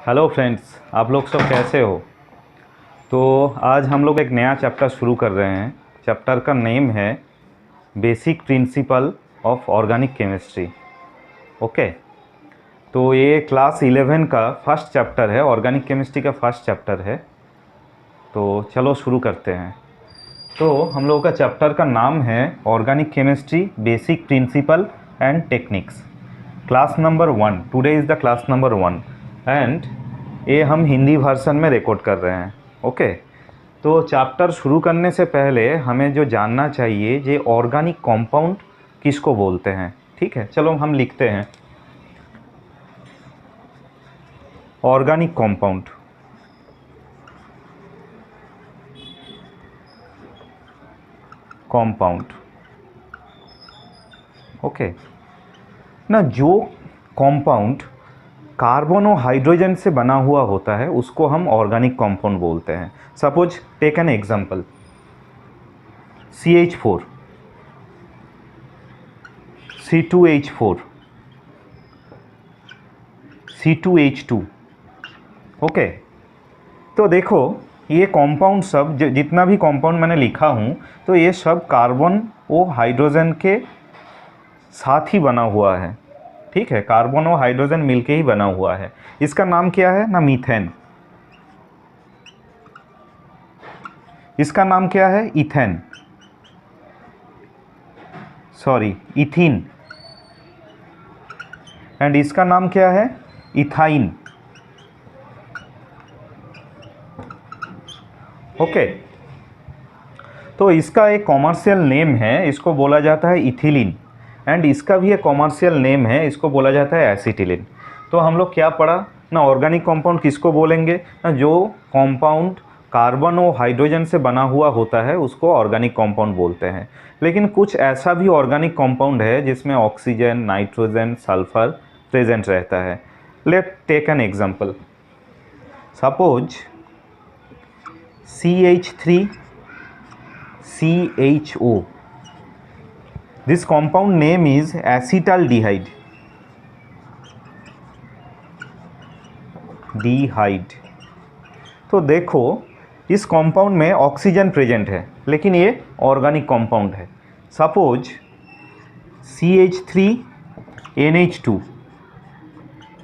Hello friends, आप लोग सब कैसे हो। तो आज हम लोग एक नया चैप्टर शुरू कर रहे हैं। चैप्टर का नेम है basic principle of organic chemistry. Okay, तो ये क्लास 11 का फर्स्ट चैप्टर है, ऑर्गेनिक केमिस्ट्री का फर्स्ट चैप्टर है। तो चलो शुरू करते हैं। तो हम लोगों का चैप्टर का नाम है organic chemistry basic principle and techniques, class number 1। Today is the class number 1 and ये हम हिंदी वर्सन में रिकॉर्ड कर रहे हैं। ओके, तो चैप्टर शुरू करने से पहले हमें जो जानना चाहिए ये ऑर्गेनिक कंपाउंड किसको बोलते हैं। ठीक है, चलो हम लिखते हैं ऑर्गेनिक कंपाउंड। कंपाउंड ओके ना, जो कंपाउंड कार्बन और हाइड्रोजन से बना हुआ होता है उसको हम ऑर्गेनिक कंपाउंड बोलते हैं। Suppose take an example, CH4, C2H4, C2H2। Okay, तो देखो ये कंपाउंड सब जितना भी कंपाउंड मैंने लिखा हूँ तो ये सब कार्बन और हाइड्रोजन के साथ ही बना हुआ है। ठीक है, कार्बन और हाइड्रोजन मिलके ही बना हुआ है। इसका नाम क्या है ना, मीथेन। इसका नाम क्या है, इथेन, सॉरी इथीन। एंड इसका नाम क्या है, इथाइन। ओके, तो इसका एक कॉमर्शियल नेम है, इसको बोला जाता है इथिलीन। एंड इसका भी एक कॉमर्शियल नेम है, इसको बोला जाता है एसिटिलीन। तो हम लोग क्या पढ़ा ना, ऑर्गेनिक कंपाउंड किसको बोलेंगे ना, जो कंपाउंड कार्बन और हाइड्रोजन से बना हुआ होता है उसको ऑर्गेनिक कंपाउंड बोलते हैं। लेकिन कुछ ऐसा भी ऑर्गेनिक कंपाउंड है जिसमें ऑक्सीजन, नाइट्रोजन, सल्फर प्रेजेंट रहता है। Let take an example, suppose CH3CHO। This compound name is acetaldehyde। तो देखो इस कंपाउंड में ऑक्सीजन प्रेजेंट है लेकिन ये ऑर्गेनिक कंपाउंड है। सपोज CH3NH2,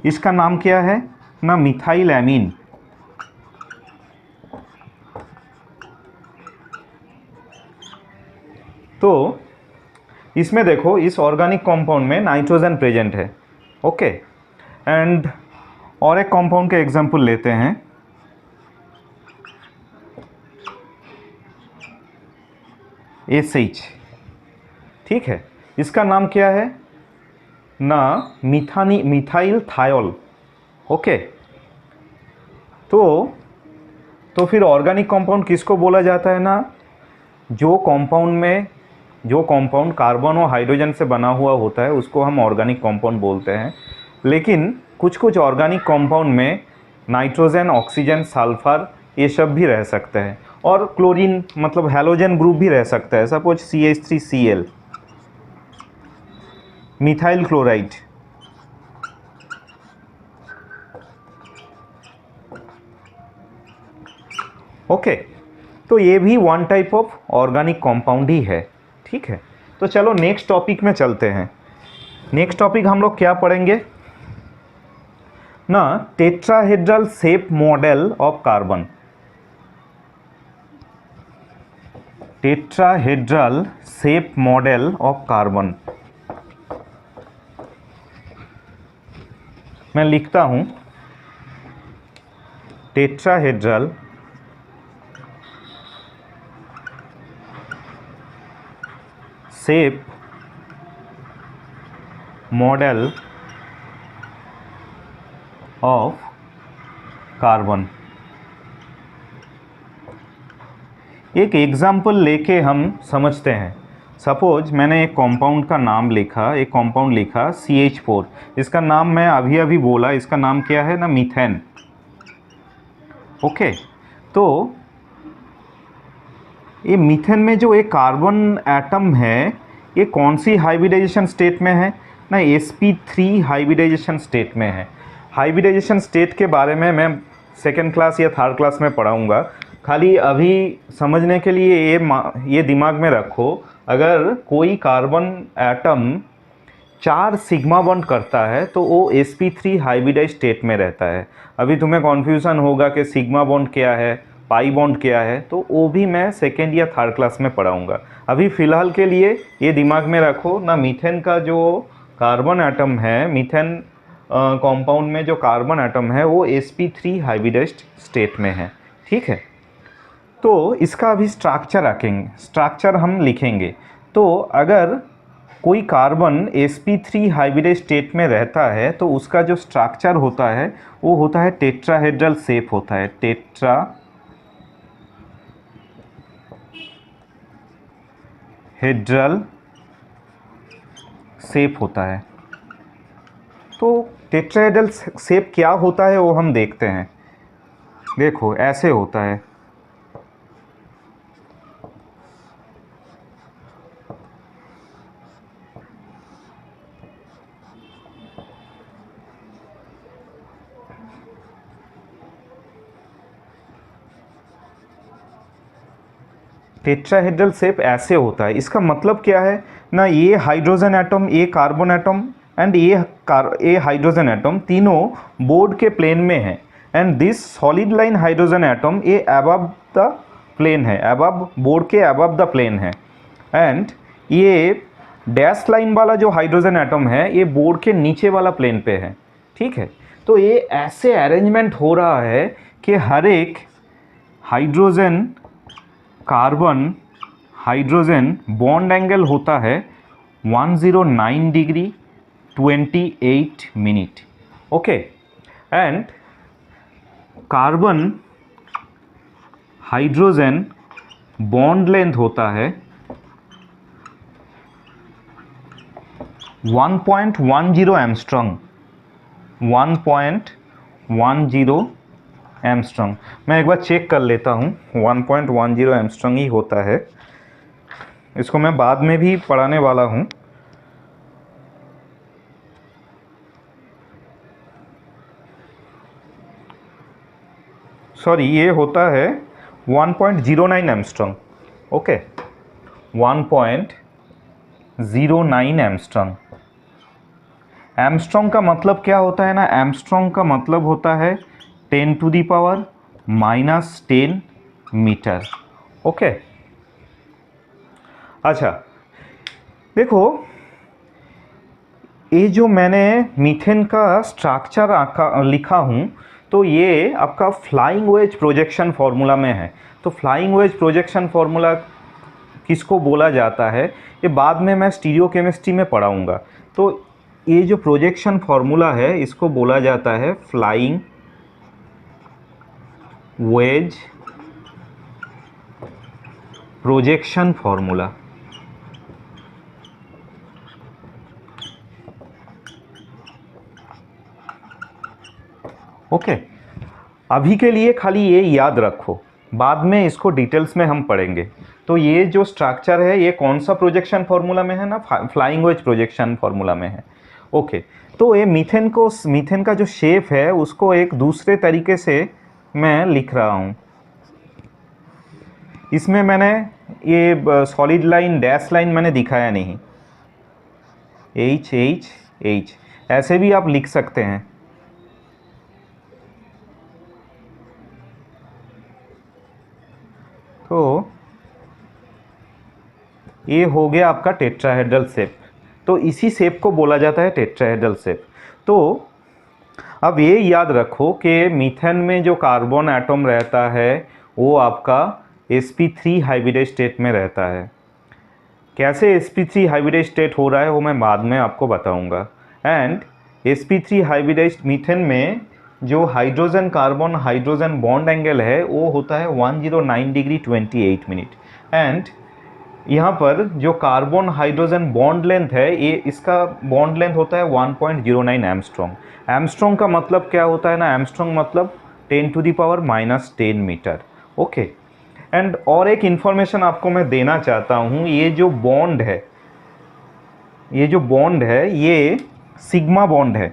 इसका नाम क्या है ना, मिथाइल एमीन। तो इसमें देखो इस ऑर्गेनिक कंपाउंड में नाइट्रोजन प्रेजेंट है। ओके, एंड और एक कंपाउंड का एग्जांपल लेते हैं, SH। ठीक है, इसका नाम क्या है ना, मिथाइल थायोल। ओके, तो फिर ऑर्गेनिक कंपाउंड किसको बोला जाता है ना, जो कंपाउंड कार्बन और हाइड्रोजन से बना हुआ होता है उसको हम ऑर्गेनिक कंपाउंड बोलते हैं। लेकिन कुछ ऑर्गेनिक कंपाउंड में नाइट्रोजन, ऑक्सीजन, सल्फर ये सब भी रह सकते हैं और क्लोरीन मतलब हैलोजन ग्रुप भी रह सकता है। Suppose CH3Cl, methyl chloride. Okay, तो ये भी one type of organic compound ही है। ठीक है, तो चलो नेक्स्ट टॉपिक में चलते हैं। नेक्स्ट टॉपिक हम लोग क्या पढ़ेंगे ना, tetrahedral shape model of carbon. Tetrahedral shape model of carbon, मैं लिखता हूं tetrahedral shape model of carbon. एक एग्जाम्पल लेके हम समझते हैं। सपोज मैंने एक कंपाउंड का नाम लिखा, एक कंपाउंड लिखा CH4। इसका नाम मैं अभी अभी बोला, इसका नाम क्या है ना, मीथेन। ओके, तो ये मीथेन में जो एक कार्बन एटम है ये कौन सी हाइब्रिडाइजेशन स्टेट में है ना, sp3 हाइब्रिडाइजेशन स्टेट में है। हाइब्रिडाइजेशन स्टेट के बारे में मैं सेकेंड क्लास या थर्ड क्लास में पढ़ाऊँगा। खाली अभी समझने के लिए ये दिमाग में रखो, अगर कोई कार्बन एटम 4 सिग्मा बॉन्ड करता है तो वो sp3 हाइब्रिडाइज स्टेट में रहता है। अभी तुम्हें कॉन्फ्यूज़न होगा कि सिग्मा बॉन्ड क्या है, पाई बॉन्ड क्या है, तो वो भी मैं सेकेंड या थर्ड क्लास में पढ़ाऊँगा। अभी फ़िलहाल के लिए ये दिमाग में रखो ना, मीथेन का जो कार्बन एटम है, मीथेन कंपाउंड में जो कार्बन एटम है वो sp3 हाइब्रिडाइज्ड स्टेट में है। ठीक है, तो इसका अभी स्ट्रक्चर हम लिखेंगे। तो अगर कोई कार्बन sp3 हाइब्रिडाइज स्टेट में रहता है तो उसका जो स्ट्रक्चर होता है वो होता है टेट्राहेड्रल शेप होता है, टेट्राहेड्रल शेप होता है। तो टेट्राहेड्रल शेप क्या होता है वो हम देखते हैं। देखो ऐसे होता है, टेट्राहेड्रल शेप ऐसे होता है। इसका मतलब क्या है ना, ये हाइड्रोजन एटम, ये कार्बन एटम एंड ये हाइड्रोजन एटम तीनों बोर्ड के प्लेन में है, and this solid line hydrogen atom ये अबव द प्लेन है, अबव बोर्ड के अबव द प्लेन है, एंड ये डैश लाइन वाला जो हाइड्रोजन एटम है ये बोर्ड के नीचे वाला प्लेन पे है। ठीक है, तो ये ऐसे अरेंजमेंट हो रहा है कि हर एक hydrogen carbon hydrogen bond angle होता है 109 degree 28 minute. Okay, and carbon hydrogen bond length होता है 1.10 एंगस्ट्रॉम, 1.10 एंगस्ट्रॉम। मैं एक बार चेक कर लेता हूँ, 1.10 एंगस्ट्रॉम ही होता है। इसको मैं बाद में भी पढ़ाने वाला हूँ। सॉरी, ये होता है 1.09 एंगस्ट्रॉम। Okay, 1.09 angstrom. एंगस्ट्रॉम का मतलब क्या होता है ना, एंगस्ट्रॉम का मतलब होता है 10⁻⁻10 मीटर। ओके, अच्छा देखो, ये जो मैंने मीथेन का स्ट्रक्चर लिखा हूँ, तो ये आपका फ्लाइंग वेज प्रोजेक्शन फार्मूला में है। तो फ्लाइंग वेज प्रोजेक्शन फार्मूला किसको बोला जाता है ये बाद में मैं स्टीरियोकेमिस्ट्री में पढ़ाऊँगा। तो ये जो प्रोजेक्शन फार्मूला है इसको बोला जाता है flying wedge projection formula. Okay, अभी के लिए खाली ये याद रखो, बाद में इसको डिटेल्स में हम पढ़ेंगे। तो ये जो स्ट्रक्चर है ये कौन सा प्रोजेक्शन फार्मूला में है ना, फ्लाइंग वेज प्रोजेक्शन फार्मूला में है। ओके, तो ये मीथेन का जो शेप है उसको एक दूसरे तरीके से मैं लिख रहा हूँ। इसमें मैंने ये सॉलिड लाइन डैश लाइन मैंने दिखाया नहीं, H ऐसे भी आप लिख सकते हैं। तो ये हो गया आपका टेट्राहेड्रल शेप। तो इसी शेप को बोला जाता है टेट्राहेड्रल शेप। तो अब ये याद रखो कि मीथेन में जो कार्बन एटम रहता है वो आपका sp3 हाइब्रिडाइज स्टेट में रहता है। कैसे sp3 हाइब्रिडाइज स्टेट हो रहा है वो मैं बाद में आपको बताऊंगा। एंड sp3 हाइब्रिडाइज मीथेन में जो hydrogen carbon hydrogen bond angle है वो होता है 109 डिग्री 28 मिनट। एंड यहाँ पर जो कार्बन हाइड्रोजन बॉन्ड लेंथ है ये इसका बॉन्ड लेंथ होता है 1.09 एंगस्ट्रॉम। एंगस्ट्रॉम का मतलब क्या होता है ना, एंगस्ट्रॉम मतलब 10⁻⁻10 मीटर। ओके, एंड और एक इन्फॉर्मेशन आपको मैं देना चाहता हूँ, ये जो बॉन्ड है ये सिग्मा बॉन्ड है।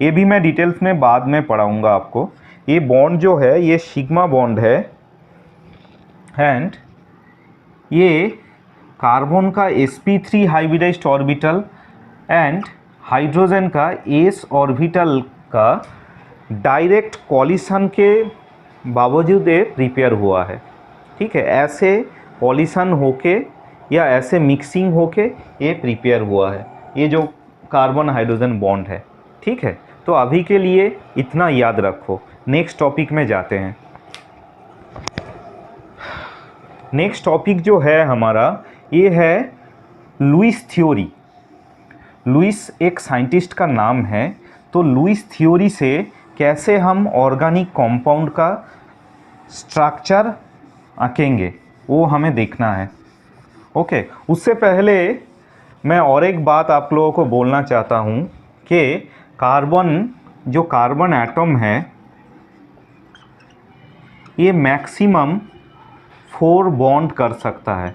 ये भी मैं डिटेल्स में बाद में पढ़ाऊँगा आपको। ये बॉन्ड जो है ये सिग्मा बॉन्ड है, एंड ये कार्बन का sp3 hybridised orbital and hydrogen का s ऑर्बिटल का डायरेक्ट कॉलिशन के बावजूद ये प्रिपेयर हुआ है। ठीक है, ऐसे कॉलिशन होके या ऐसे मिक्सिंग होके ये प्रिपेयर हुआ है, ये जो कार्बन हाइड्रोजन बॉन्ड है। ठीक है, तो अभी के लिए इतना याद रखो। नेक्स्ट टॉपिक में जाते हैं। नेक्स्ट टॉपिक जो है हमारा ये है लुईस थ्योरी। लुईस एक साइंटिस्ट का नाम है, तो लुईस थ्योरी से कैसे हम ऑर्गेनिक कंपाउंड का स्ट्रक्चर आंकेंगे वो हमें देखना है। ओके, उससे पहले मैं और एक बात आप लोगों को बोलना चाहता हूँ कि जो कार्बन एटम है ये मैक्सिमम 4 बॉन्ड कर सकता है।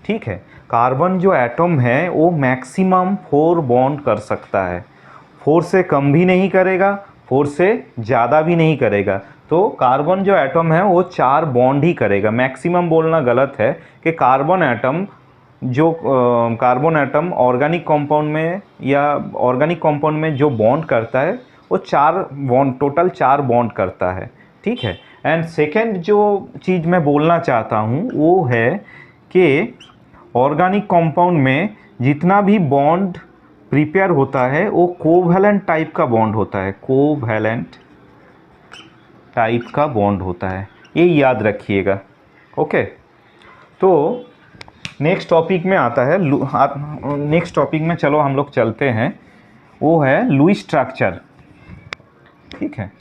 ठीक है, कार्बन जो एटम है वो मैक्सिमम 4 बॉन्ड कर सकता है। 4 से कम भी नहीं करेगा, 4 से ज़्यादा भी नहीं करेगा। तो कार्बन जो एटम है वो 4 बॉन्ड ही करेगा। मैक्सिमम बोलना गलत है कि कार्बन एटम ऑर्गेनिक कंपाउंड में या ऑर्गेनिक कंपाउंड में जो बॉन्ड करता है वो 4 बॉन्ड, टोटल 4 बॉन्ड करता है। ठीक है, एंड सेकेंड जो चीज़ मैं बोलना चाहता हूँ वो है कि ऑर्गेनिक कंपाउंड में जितना भी बॉन्ड प्रिपेयर होता है वो कोवैलेंट टाइप का बॉन्ड होता है, कोवैलेंट टाइप का बॉन्ड होता है, ये याद रखिएगा। ओके, तो नेक्स्ट टॉपिक में आता है, नेक्स्ट टॉपिक में चलो हम लोग चलते हैं, वो है लुईस स्ट्रक्चर। ठीक है,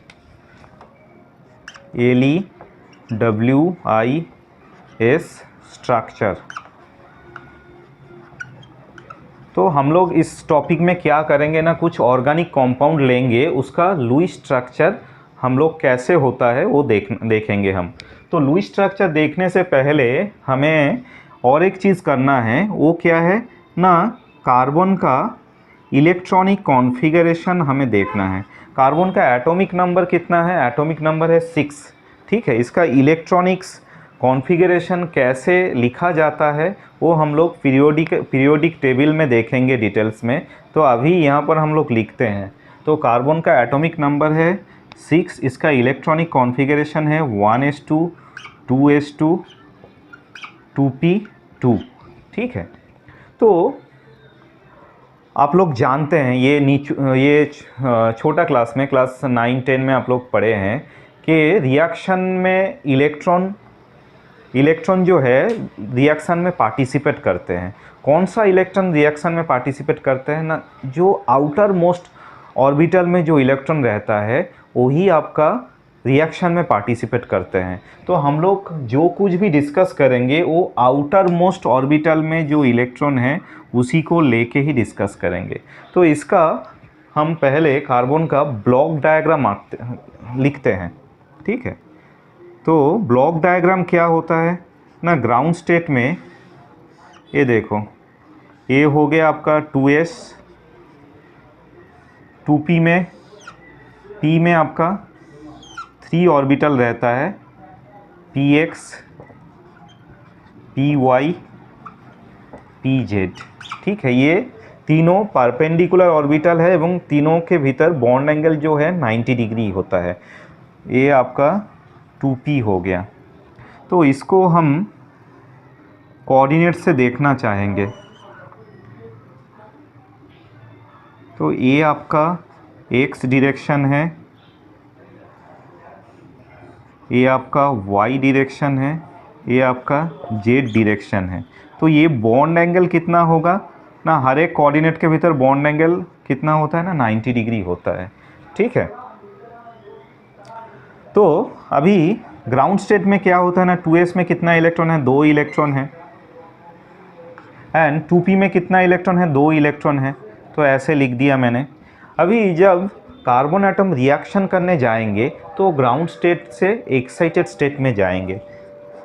LUIS स्ट्रक्चर। तो हम लोग इस टॉपिक में क्या करेंगे ना, कुछ ऑर्गेनिक कंपाउंड लेंगे, उसका लुईस स्ट्रक्चर हम लोग कैसे होता है वो देखेंगे हम। तो लुईस स्ट्रक्चर देखने से पहले हमें और एक चीज़ करना है, वो क्या है ना, कार्बन का इलेक्ट्रॉनिक कॉन्फ़िगरेशन हमें देखना है। कार्बन का एटॉमिक नंबर कितना है? एटॉमिक नंबर है 6। ठीक है, इसका इलेक्ट्रॉनिक्स कॉन्फ़िगरेशन कैसे लिखा जाता है वो हम लोग पीरियोडिक टेबल में देखेंगे डिटेल्स में। तो अभी यहाँ पर हम लोग लिखते हैं। तो कार्बन का एटॉमिक नंबर है 6, इसका इलेक्ट्रॉनिक कॉन्फ़िगरेशन है 1s2 2s2 2p2। ठीक है, तो आप लोग जानते हैं ये छोटा क्लास में, क्लास 9-10 में आप लोग पढ़े हैं कि रिएक्शन में इलेक्ट्रॉन जो है रिएक्शन में पार्टिसिपेट करते हैं। कौन सा इलेक्ट्रॉन रिएक्शन में पार्टिसिपेट करते हैं ना, जो आउटर मोस्ट ऑर्बिटल में जो इलेक्ट्रॉन रहता है वही आपका रिएक्शन में पार्टिसिपेट करते हैं। तो हम लोग जो कुछ भी डिस्कस करेंगे वो आउटर मोस्ट ऑर्बिटल में जो इलेक्ट्रॉन है उसी को लेके ही डिस्कस करेंगे। तो इसका हम पहले कार्बन का ब्लॉक डायग्राम लिखते हैं। ठीक है, तो ब्लॉक डायग्राम क्या होता है ना, ग्राउंड स्टेट में ये देखो, ये हो गया आपका 2s, 2p में, p में आपका 3 ऑर्बिटल रहता है, px, py, pz। ठीक है, ये तीनों परपेंडिकुलर ऑर्बिटल है एवं तीनों के भीतर बॉन्ड एंगल जो है 90 डिग्री होता है। ये आपका 2p हो गया। तो इसको हम कोऑर्डिनेट से देखना चाहेंगे। तो ये आपका x डायरेक्शन है, ये आपका y डायरेक्शन है, ये आपका z डायरेक्शन है। तो ये बॉन्ड एंगल कितना होगा ना, हर एक कोऑर्डिनेट के भीतर बॉन्ड एंगल कितना होता है ना, 90 डिग्री होता है। ठीक है, तो अभी ग्राउंड स्टेट में क्या होता है ना, 2s में कितना इलेक्ट्रॉन है? 2 इलेक्ट्रॉन है। एंड 2p में कितना इलेक्ट्रॉन है? 2 इलेक्ट्रॉन है। तो ऐसे लिख दिया मैंने। अभी जब कार्बन एटम रिएक्शन करने जाएंगे तो ग्राउंड स्टेट से एक्साइटेड स्टेट में जाएंगे।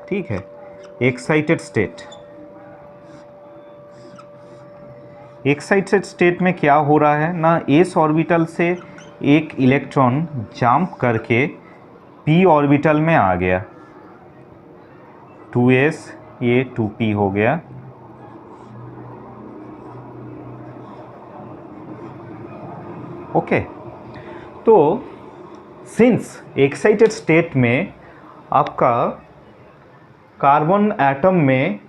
ठीक है, एक्साइटेड स्टेट, एक्साइटेड स्टेट में क्या हो रहा है ना, एस ऑर्बिटल से एक इलेक्ट्रॉन जंप करके पी ऑर्बिटल में आ गया, 2s ये 2p हो गया। ओके, तो सिंस एक्साइटेड स्टेट में आपका कार्बन एटम में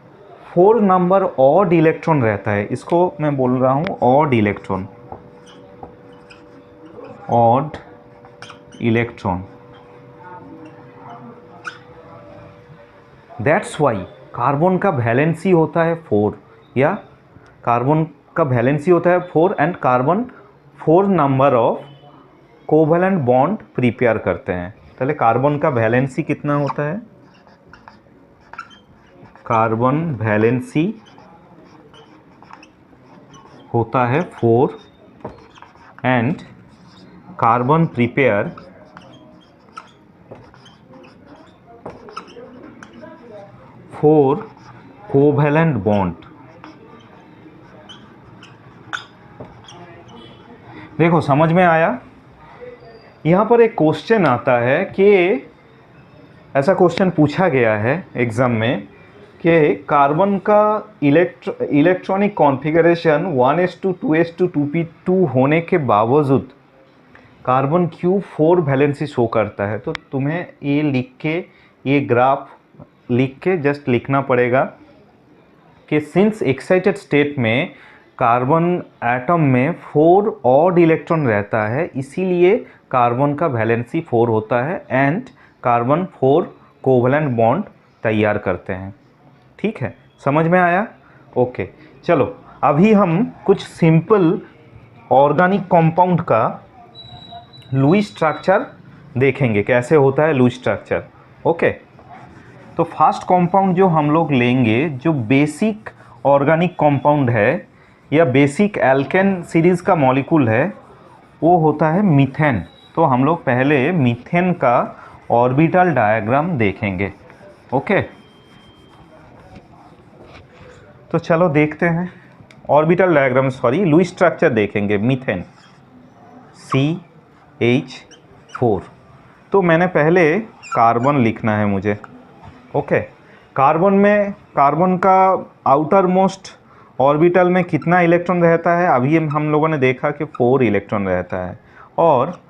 4 नंबर ऑड इलेक्ट्रॉन रहता है, इसको मैं बोल रहा हूँ odd electron, odd electron. That's why carbon का वैलेंसी होता है 4, या कार्बन का वैलेंसी होता है 4 and carbon 4 number of covalent bond prepare करते हैं। पहले कार्बन का वैलेंसी कितना होता है, कार्बन वैलेंसी होता है 4 and carbon prepare 4 covalent bond. देखो समझ में आया। यहाँ पर एक क्वेश्चन आता है कि ऐसा क्वेश्चन पूछा गया है एग्जाम में कि कार्बन का इलेक्ट्रॉनिक कॉन्फ़िगरेशन 1s2 होने के बावजूद कार्बन क्यों 4 वैलेंसी शो करता है। तो तुम्हें ये लिख के, ये ग्राफ लिख के जस्ट लिखना पड़ेगा कि सिंस एक्साइटेड स्टेट में कार्बन एटम में 4 ऑड इलेक्ट्रॉन रहता है, इसीलिए कार्बन का वैलेंसी 4 होता है एंड कार्बन 4 कोवैलेंट बॉन्ड तैयार करते हैं। ठीक है, समझ में आया। ओके, चलो अभी हम कुछ सिंपल ऑर्गेनिक कंपाउंड का लुईस स्ट्रक्चर देखेंगे, कैसे होता है लुईस स्ट्रक्चर। ओके, तो फर्स्ट कंपाउंड जो हम लोग लेंगे, जो बेसिक ऑर्गेनिक कंपाउंड है या बेसिक एल्केन सीरीज़ का मॉलिक्यूल है, वो होता है मीथेन। तो हम लोग पहले मीथेन का ऑर्बिटल डायग्राम देखेंगे। ओके, तो चलो देखते हैं orbital diagram, sorry Lewis structure देखेंगे मीथेन CH4। तो मैंने पहले कार्बन लिखना है मुझे। ओके, कार्बन में, कार्बन का आउटर मोस्ट ऑर्बिटल में कितना इलेक्ट्रॉन रहता है, अभी हम लोगों ने देखा कि 4 इलेक्ट्रॉन रहता है। और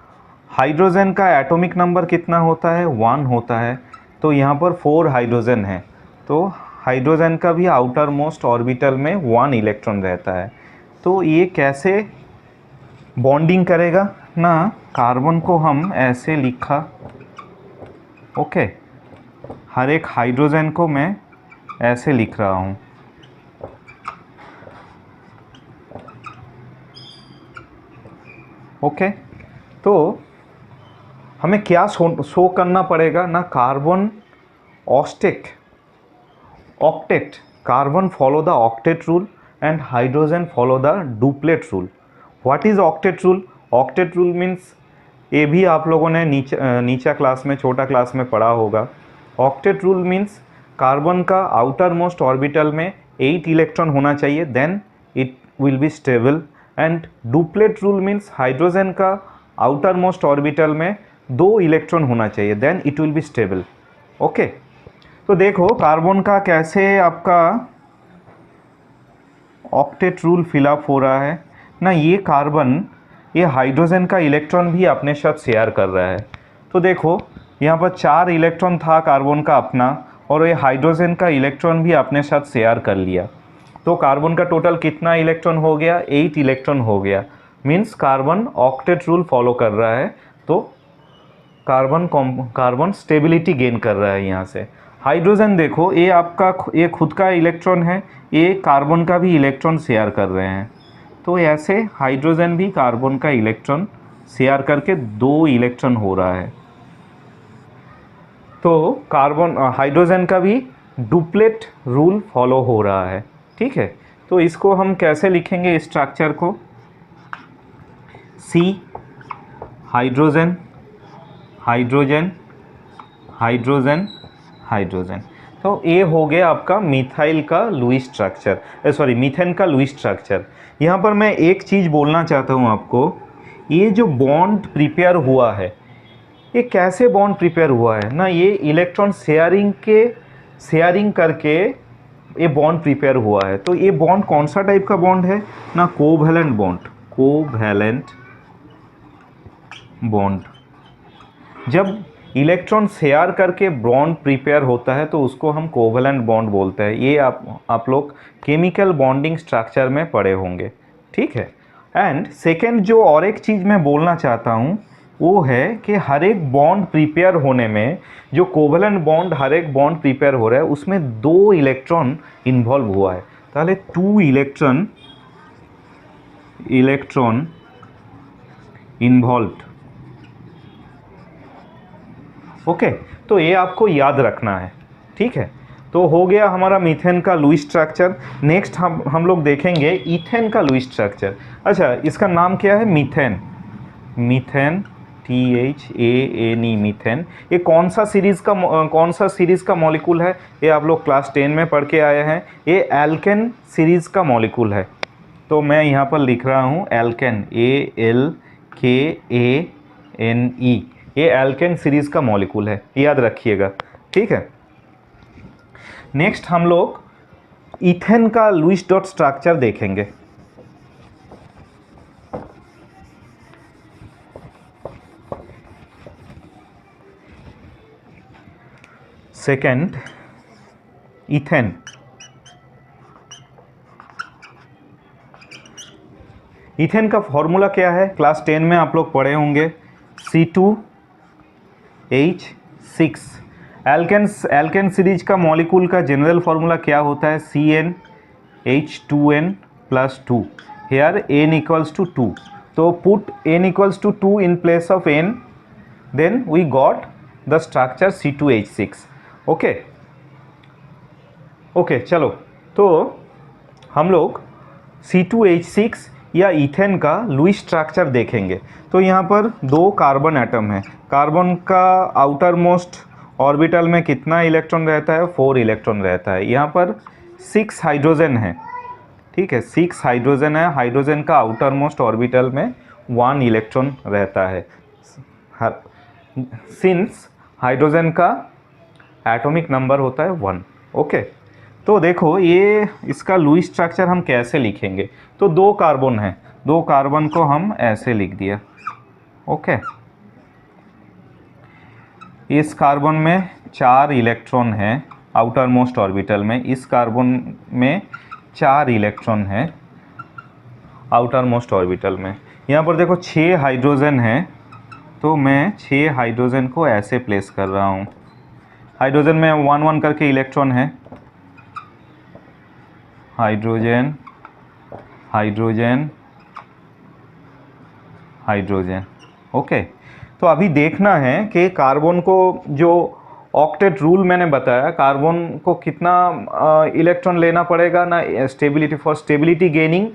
हाइड्रोजन का एटॉमिक नंबर कितना होता है, 1 होता है। तो यहाँ पर 4 हाइड्रोजन है, तो हाइड्रोजन का भी आउटर मोस्ट ऑर्बिटल में 1 इलेक्ट्रॉन रहता है। तो ये कैसे बॉन्डिंग करेगा ना, कार्बन को हम ऐसे लिखा। ओके, हर एक हाइड्रोजन को मैं ऐसे लिख रहा हूँ। ओके, तो हमें क्या शो करना पड़ेगा ना, carbon octet, carbon follow the octet rule and hydrogen follow the duplet rule. What is octet rule? Octet rule means, ये भी आप लोगों ने नीचा क्लास में, छोटा क्लास में पढ़ा होगा। ऑक्टेट रूल मीन्स कार्बन का आउटर मोस्ट ऑर्बिटल में 8 इलेक्ट्रॉन होना चाहिए, then it will be stable. And duplet rule means hydrogen का आउटर मोस्ट ऑर्बिटल में 2 इलेक्ट्रॉन होना चाहिए, then it will be stable. Okay, तो देखो कार्बन का कैसे आपका ऑक्टेट रूल फिलअप हो रहा है ना। ये कार्बन, ये हाइड्रोजन का इलेक्ट्रॉन भी अपने साथ शेयर कर रहा है। तो देखो यहाँ पर 4 इलेक्ट्रॉन था कार्बन का अपना, और ये हाइड्रोजन का इलेक्ट्रॉन भी अपने साथ शेयर कर लिया। तो कार्बन का टोटल कितना इलेक्ट्रॉन हो गया, 8 इलेक्ट्रॉन हो गया। Means carbon octet rule follow कर रहा है, तो कार्बन स्टेबिलिटी गेन कर रहा है यहाँ से। हाइड्रोजन देखो, ये आपका ये खुद का इलेक्ट्रॉन है, ये कार्बन का भी इलेक्ट्रॉन शेयर कर रहे हैं। तो ऐसे हाइड्रोजन भी कार्बन का इलेक्ट्रॉन शेयर करके 2 इलेक्ट्रॉन हो रहा है। तो कार्बन हाइड्रोजन का भी डुप्लेट रूल फॉलो हो रहा है। ठीक है, तो इसको हम कैसे लिखेंगे स्ट्रक्चर को, C hydrogen hydrogen hydrogen hydrogen. तो ये हो गया आपका मिथाइल का लुईस स्ट्रक्चर, सॉरी मीथेन का लुईस स्ट्रक्चर। यहाँ पर मैं एक चीज़ बोलना चाहता हूँ आपको, ये जो बॉन्ड प्रिपेयर हुआ है, ये कैसे बॉन्ड प्रिपेयर हुआ है ना, ये इलेक्ट्रॉन शेयरिंग करके ये बॉन्ड प्रिपेयर हुआ है। तो ये बॉन्ड कौन सा टाइप का बॉन्ड है ना, कोवैलेंट बॉन्ड। कोवैलेंट बॉन्ड, जब इलेक्ट्रॉन शेयर करके बॉन्ड प्रिपेयर होता है तो उसको हम कोवैलेंट बॉन्ड बोलते हैं। ये आप लोग केमिकल बॉन्डिंग स्ट्रक्चर में पढ़े होंगे, ठीक है। एंड सेकेंड जो और एक चीज़ मैं बोलना चाहता हूँ वो है कि हर एक बॉन्ड प्रिपेयर होने में, जो कोवैलेंट बॉन्ड हर एक बॉन्ड प्रिपेयर हो रहा है उसमें 2 इलेक्ट्रॉन इन्वॉल्व हुआ है, ताहले 2 इलेक्ट्रॉन इन्वॉल्व। ओके, तो ये आपको याद रखना है, ठीक है। तो हो गया हमारा मीथेन का लुईस स्ट्रक्चर। नेक्स्ट हम लोग देखेंगे इथेन का लुईस स्ट्रक्चर। अच्छा, इसका नाम क्या है, मीथेन। Methane, THANE, methane. ये कौन सा सीरीज़ का मॉलिक्यूल है, ये आप लोग क्लास 10 में पढ़ के आए हैं। ये एल्केन सीरीज़ का मॉलिक्यूल है। तो मैं यहाँ पर लिख रहा हूँ एल्केन, ALKANE। ये एल्केन सीरीज़ का मॉलिक्यूल है, याद रखिएगा, ठीक है। नेक्स्ट हम लोग इथेन का लुईस डॉट स्ट्रक्चर देखेंगे। Second, ethane. इथेन का फॉर्मूला क्या है, क्लास 10 में आप लोग पढ़े होंगे, C2H6। एल्केन सीरीज का मॉलिक्यूल का जनरल फार्मूला क्या होता है, CnH2n+2। Hair n equals to 2, तो put n equals to 2 in place of n, then we got the structure C2H6। Okay okay, चलो तो हम लोग C2H6 या इथेन का लुईस स्ट्रक्चर देखेंगे। तो यहाँ पर 2 कार्बन एटम है। कार्बन का आउटर मोस्ट ऑर्बिटल में कितना इलेक्ट्रॉन रहता है, 4 इलेक्ट्रॉन रहता है। यहाँ पर 6 हाइड्रोजन है, ठीक है, 6 हाइड्रोजन है। हाइड्रोजन का आउटर मोस्ट ऑर्बिटल में 1 इलेक्ट्रॉन रहता है, सिंस हाइड्रोजन का एटॉमिक नंबर होता है 1। ओके, तो देखो ये इसका लुईस स्ट्रक्चर हम कैसे लिखेंगे। तो 2 कार्बन है, 2 कार्बन को हम ऐसे लिख दिया। ओके, इस कार्बन में 4 इलेक्ट्रॉन है आउटर मोस्ट ऑर्बिटल में, इस कार्बन में 4 इलेक्ट्रॉन है आउटर मोस्ट ऑर्बिटल में। यहाँ पर देखो 6 हाइड्रोजन है, तो मैं 6 हाइड्रोजन को ऐसे प्लेस कर रहा हूँ। हाइड्रोजन में 1 करके इलेक्ट्रॉन है, हाइड्रोजन हाइड्रोजन हाइड्रोजन। ओके, तो अभी देखना है कि कार्बन को, जो ऑक्टेट रूल मैंने बताया, कार्बन को कितना इलेक्ट्रॉन लेना पड़ेगा ना, stability, for stability gaining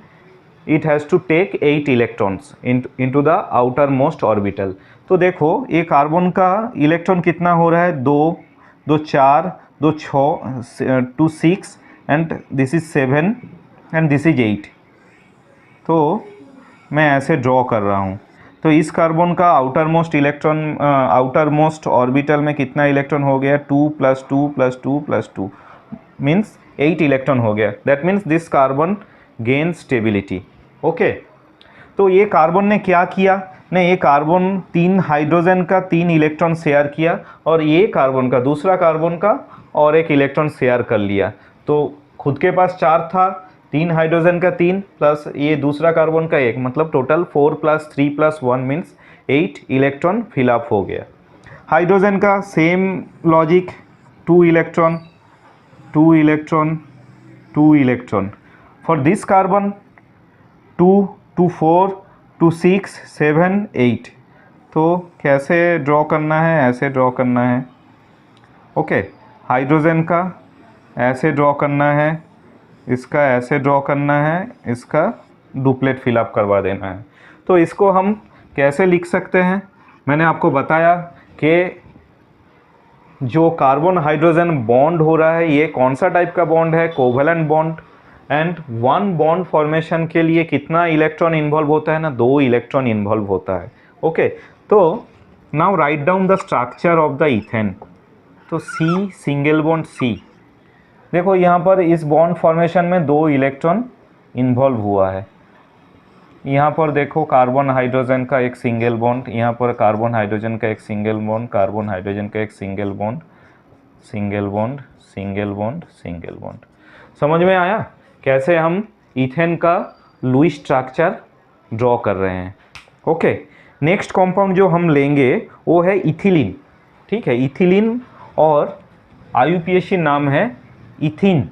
it has to take 8 electrons into the outer most orbital. तो देखो ये कार्बन का इलेक्ट्रॉन कितना हो रहा है, 2 2 4 2 6 2 6 and this is 7 and this is 8। तो मैं ऐसे ड्रॉ कर रहा हूँ। तो इस कार्बन का outer most electron, outer most orbital में कितना इलेक्ट्रॉन हो गया, 2 + 2 + 2 + 2 मीन्स 8 इलेक्ट्रॉन हो गया। That means this carbon gain stability. Okay, तो ये कार्बन ने क्या किया ना, ये कार्बन 3 हाइड्रोजन का 3 इलेक्ट्रॉन शेयर किया और ये कार्बन का, दूसरा कार्बन का और 1 इलेक्ट्रॉन शेयर कर लिया। तो खुद के पास 4 था, 3 हाइड्रोजन का 3 प्लस ये दूसरा कार्बन का 1, मतलब टोटल 4 + 3 + 1 मीन्स 8 इलेक्ट्रॉन फिलअप हो गया। हाइड्रोजन का same logic, 2 electron 2 electron 2 electron. For this carbon 2 2 4 2 6 7 8। तो कैसे ड्रॉ करना है, ऐसे ड्रॉ करना है। ओके, हाइड्रोजन का ऐसे ड्रॉ करना है, इसका ऐसे ड्रॉ करना है, इसका डुप्लेट फिलअप करवा देना है। तो इसको हम कैसे लिख सकते हैं, मैंने आपको बताया कि जो कार्बन हाइड्रोजन बॉन्ड हो रहा है ये कौन सा टाइप का बॉन्ड है, covalent bond. And one bond formation के लिए कितना इलेक्ट्रॉन इन्वॉल्व होता है ना, 2 इलेक्ट्रॉन इन्वॉल्व होता है। ओके, तो now write down the structure of the ethane. तो सी सिंगल बॉन्ड सी, देखो यहाँ पर इस बॉन्ड फॉर्मेशन में 2 इलेक्ट्रॉन इन्वॉल्व हुआ है। यहाँ पर देखो कार्बन हाइड्रोजन का एक सिंगल बॉन्ड, यहाँ पर कार्बन हाइड्रोजन का एक सिंगल बॉन्ड, कार्बन हाइड्रोजन का एक single bond, single bond, single bond, single bond. समझ में आया कैसे हम इथेन का लुईस स्ट्रक्चर ड्रॉ कर रहे हैं। ओके, नेक्स्ट कंपाउंड जो हम लेंगे वो है इथिलीन। ठीक है, इथिलीन और IUPAC नाम है इथिन।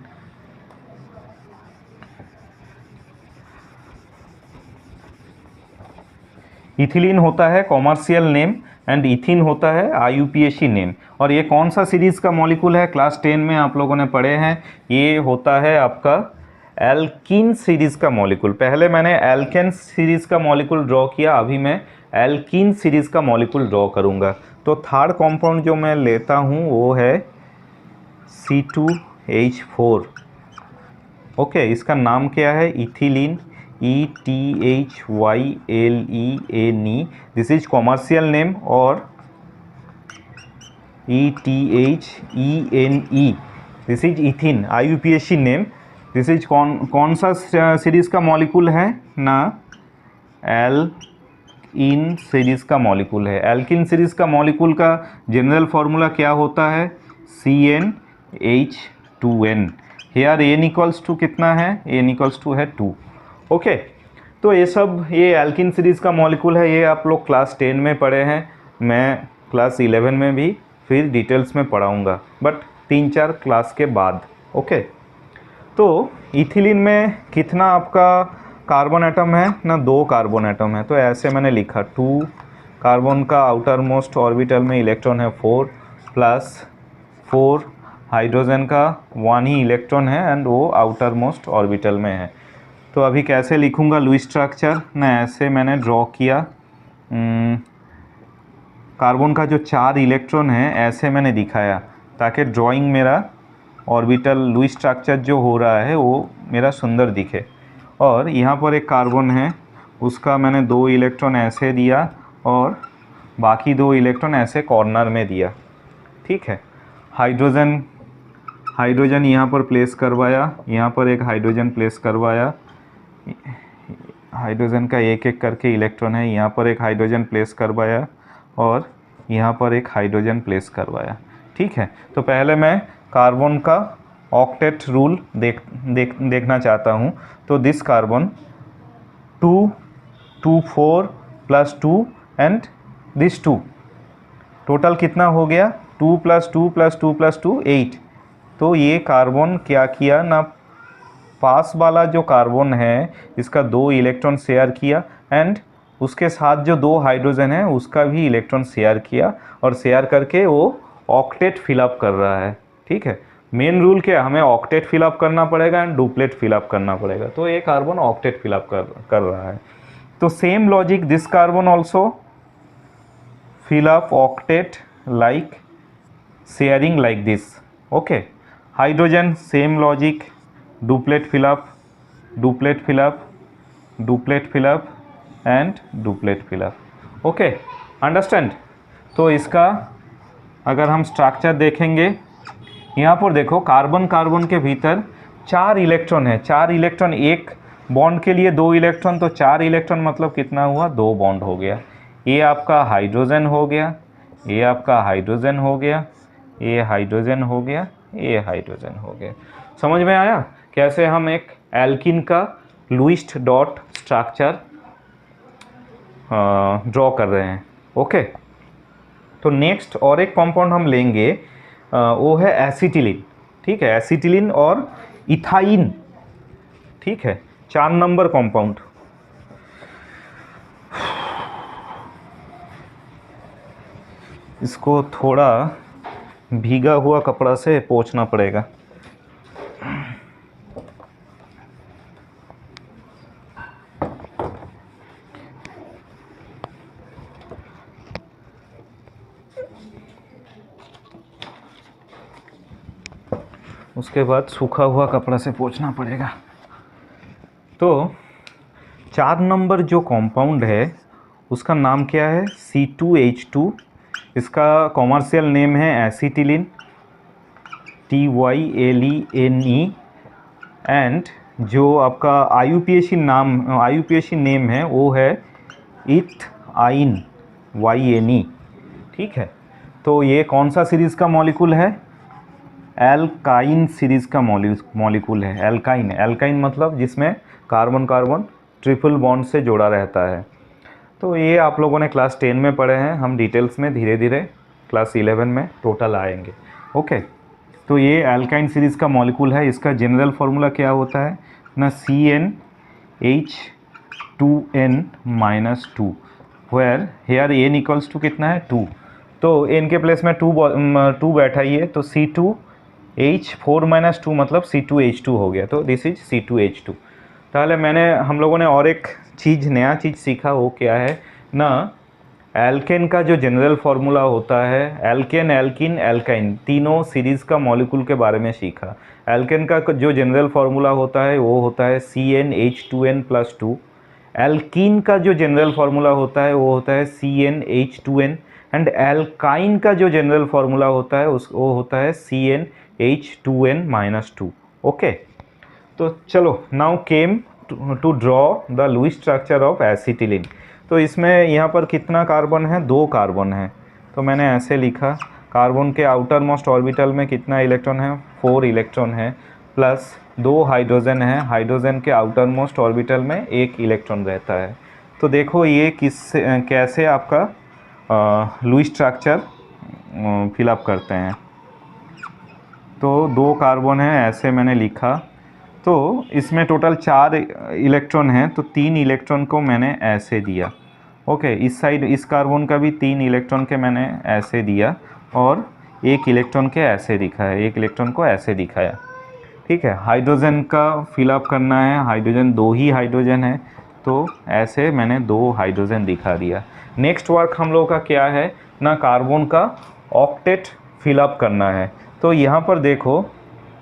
इथिलीन होता है कॉमर्शियल नेम एंड इथिन होता है IUPAC नेम। और ये कौन सा सीरीज़ का मॉलिक्यूल है, क्लास 10 में आप लोगों ने पढ़े हैं, ये होता है आपका एल्कीन सीरीज़ का मॉलिक्यूल। पहले मैंने एल्केन सीरीज़ का मॉलिक्यूल ड्रॉ किया, अभी मैं एल्कीन सीरीज़ का मॉलिक्यूल ड्रॉ करूँगा। तो थर्ड कॉम्पाउंड जो मैं लेता हूँ वो है C2H4। ओके, इसका नाम क्या है, ethylene, ETHYLEANE। This is commercial name. और ETHENE, this is इथिन, IUPAC name. This is कौन सा सीरीज़ का मॉलिक्यूल है ना, एल्कीन सीरीज़ का मॉलिक्यूल है। एल्कीन सीरीज़ का मॉलिक्यूल का जनरल फार्मूला क्या होता है, CnH2n। Hair N equals to कितना है, एन इक्वल्स टू है 2। ओके, तो ये सब ये एल्कीन सीरीज़ का मॉलिक्यूल है, ये आप लोग क्लास 10 में पढ़े हैं, मैं क्लास 11 में भी फिर डिटेल्स में पढ़ाऊँगा, बट 3-4 क्लास के बाद। ओके, तो इथिलीन में कितना आपका कार्बन एटम है ना, 2 कार्बन एटम है। तो ऐसे मैंने लिखा 2 कार्बन का आउटर मोस्ट ऑर्बिटल में इलेक्ट्रॉन है 4 प्लस 4 हाइड्रोजन का 1 ही इलेक्ट्रॉन है एंड वो आउटर मोस्ट ऑर्बिटल में है। तो अभी कैसे लिखूँगा लुईस स्ट्रक्चर ना, ऐसे मैंने ड्रॉ किया। कार्बन का जो 4 इलेक्ट्रॉन है ऐसे मैंने दिखाया ताकि ड्राइंग मेरा ऑर्बिटल लुईस स्ट्रक्चर जो हो रहा है वो मेरा सुंदर दिखे। और यहाँ पर एक कार्बन है, उसका मैंने 2 इलेक्ट्रॉन ऐसे दिया और बाकी 2 इलेक्ट्रॉन ऐसे कॉर्नर में दिया। ठीक है, हाइड्रोजन यहाँ पर प्लेस करवाया, यहाँ पर एक हाइड्रोजन प्लेस करवाया, हाइड्रोजन का एक एक करके इलेक्ट्रॉन है, यहाँ पर एक हाइड्रोजन प्लेस करवाया और यहाँ पर एक हाइड्रोजन प्लेस करवाया। ठीक है, तो पहले मैं कार्बन का ऑक्टेट रूल देखना चाहता हूँ। तो this carbon 2 2 4 plus 2 and this 2, total कितना हो गया, 2 प्लस 2 प्लस 2 प्लस 2 8। तो ये कार्बन क्या किया ना, पास वाला जो कार्बन है इसका 2 इलेक्ट्रॉन शेयर किया एंड उसके साथ जो 2 हाइड्रोजन है उसका भी इलेक्ट्रॉन शेयर किया और शेयर करके वो ऑक्टेट फिलअप कर रहा है। ठीक है, मेन रूल क्या है, हमें ऑक्टेट फिलअप करना पड़ेगा एंड डुप्लेट फिलअप करना पड़ेगा। तो ये कार्बन ऑक्टेट फिलअप कर रहा है। तो same logic this carbon also fill up octet like sharing like this. Okay, hydrogen same logic, duplet fill up, duplet fill up, duplet fill up and duplet fill up. Okay, understand. तो इसका अगर हम स्ट्रक्चर देखेंगे, यहाँ पर देखो कार्बन के भीतर 4 इलेक्ट्रॉन है, 4 इलेक्ट्रॉन, एक बॉन्ड के लिए 2 इलेक्ट्रॉन, तो 4 इलेक्ट्रॉन मतलब कितना हुआ, 2 बॉन्ड हो गया। ये आपका हाइड्रोजन हो गया, ये आपका हाइड्रोजन हो गया, ये हाइड्रोजन हो गया, ये हाइड्रोजन हो गया। समझ में आया कैसे हम एक एल्कीन का लुईस डॉट स्ट्रक्चर ड्रॉ कर रहे हैं। ओके, तो नेक्स्ट और एक कंपाउंड हम लेंगे, वो है एसिटिलीन। ठीक है, एसिटिलीन और इथाइन। ठीक है, 4 नंबर कंपाउंड। इसको थोड़ा भीगा हुआ कपड़ा से पोंछना पड़ेगा। उसके बाद सूखा हुआ कपड़ा से पोंछना पड़ेगा। तो 4 नंबर जो कंपाउंड है उसका नाम क्या है? C2H2। इसका कॉमर्शियल नेम है एसिटिलीन, TYLENE। एंड जो आपका IUPAC नेम है वो है इथाइन, YNE। ठीक है, तो ये कौन सा सीरीज़ का मॉलिक्यूल है? एल्काइन सीरीज़ का मॉलिक्यूल है। एल्काइन मतलब जिसमें कार्बन कार्बन ट्रिपल बॉन्ड से जोड़ा रहता है। तो ये आप लोगों ने क्लास 10 में पढ़े हैं, हम डिटेल्स में धीरे धीरे क्लास 11 में टोटल आएंगे। ओके, तो ये एल्काइन सीरीज़ का मॉलिक्यूल है। इसका जनरल फार्मूला क्या होता है ना? CnH2n-2, where here n equals to कितना है? 2। तो n के प्लेस में 2 बैठाइए तो C2H4-2 मतलब C2H2 हो गया। तो दिस इज C2H2। ताहले हम लोगों ने और एक नया चीज़ सीखा, वो क्या है ना? एल्केन का जो जनरल फार्मूला होता है, एल्केन, एल्किन, एल्काइन, तीनों सीरीज़ का मॉलिक्यूल के बारे में सीखा। एल्केन का जो जनरल फार्मूला होता है वो होता है CnH2n+2। एल्कीन का जो जनरल फार्मूला होता है वो होता है CnH2n। एंड एल्काइन का जो जनरल फार्मूला होता है वो होता है CnH2n-2। ओके, तो चलो now came to draw the Lewis structure of acetylene. तो इसमें यहाँ पर कितना कार्बन है? 2 कार्बन है। तो मैंने ऐसे लिखा, कार्बन के आउटर मोस्ट ऑर्बिटल में कितना इलेक्ट्रॉन है? 4 इलेक्ट्रॉन है, प्लस 2 हाइड्रोजन है। हाइड्रोजन के आउटर मोस्ट ऑर्बिटल में 1 इलेक्ट्रॉन रहता है। तो देखो ये कैसे आपका लुईस स्ट्रक्चर फिलअप करते हैं। तो 2 कार्बन है, ऐसे मैंने लिखा। तो इसमें टोटल 4 इलेक्ट्रॉन हैं, तो 3 इलेक्ट्रॉन को मैंने ऐसे दिया। ओके, इस साइड इस कार्बन का भी 3 इलेक्ट्रॉन के मैंने ऐसे दिया और 1 इलेक्ट्रॉन के ऐसे दिखाया, 1 इलेक्ट्रॉन को ऐसे दिखाया। ठीक है, हाइड्रोजन का फिलअप करना है। हाइड्रोजन 2 ही हाइड्रोजन है, तो ऐसे मैंने 2 हाइड्रोजन दिखा दिया। नेक्स्ट वर्क हम लोग का क्या है ना? कार्बन का ऑक्टेट फिलअप करना है। तो यहाँ पर देखो,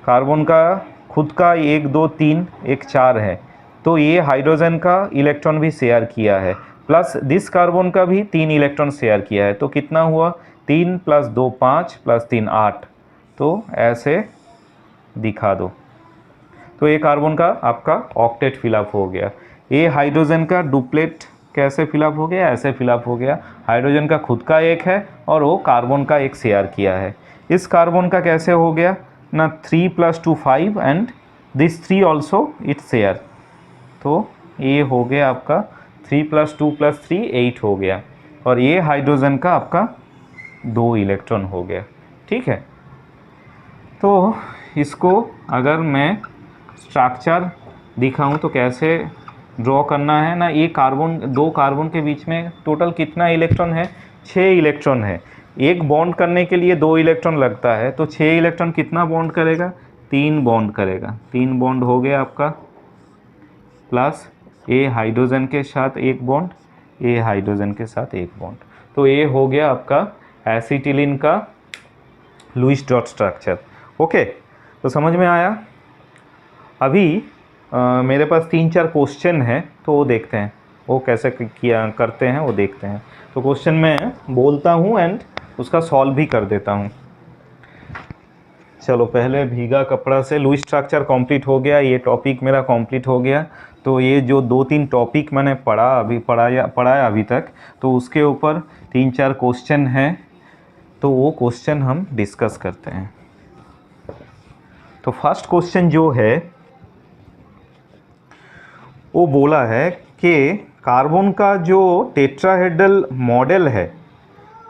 कार्बन का खुद का 1 2 3 1 4 है, तो ये हाइड्रोजन का इलेक्ट्रॉन भी शेयर किया है, प्लस दिस कार्बन का भी 3 इलेक्ट्रॉन शेयर किया है। तो कितना हुआ? 3 + 2 5 + 3 8। तो ऐसे दिखा दो। तो ये कार्बन का आपका ऑक्टेट फिलअप हो गया। ये हाइड्रोजन का डुप्लेट कैसे फिलअप हो गया? ऐसे फिलअप हो गया। हाइड्रोजन का खुद का 1 है और वो कार्बन का 1 शेयर किया है। इस कार्बन का कैसे हो गया ना? 3 + 2 5 and this 3 also it share. तो ये हो गया आपका 3 + 2 + 3 8 हो गया। और ये हाइड्रोजन का आपका 2 इलेक्ट्रॉन हो गया। ठीक है, तो इसको अगर मैं स्ट्रक्चर दिखाऊं तो कैसे ड्रॉ करना है ना? ये कार्बन, 2 कार्बन के बीच में टोटल कितना इलेक्ट्रॉन है? 6 इलेक्ट्रॉन है। एक बॉन्ड करने के लिए 2 इलेक्ट्रॉन लगता है, तो 6 इलेक्ट्रॉन कितना बॉन्ड करेगा? 3 बॉन्ड करेगा। 3 बॉन्ड हो गया आपका, प्लस ए हाइड्रोजन के साथ 1 बॉन्ड, ए हाइड्रोजन के साथ 1 बॉन्ड। तो ये हो गया आपका एसिटिलीन का लुईस डॉट स्ट्रक्चर। ओके, तो समझ में आया? अभी मेरे पास 3-4 क्वेश्चन है, तो वो देखते हैं वो कैसे करते हैं, वो देखते हैं। तो क्वेश्चन मैं बोलता हूँ एंड उसका सॉल्व भी कर देता हूँ। चलो, पहले भीगा कपड़ा से लुईस स्ट्रक्चर कंप्लीट हो गया, ये टॉपिक मेरा कंप्लीट हो गया। तो ये जो 2-3 टॉपिक मैंने पढ़ाया अभी तक, तो उसके ऊपर 3-4 क्वेश्चन हैं, तो वो क्वेश्चन हम डिस्कस करते हैं। तो फर्स्ट क्वेश्चन जो है वो बोला है कि कार्बन का जो टेट्राहेड्रल मॉडल है,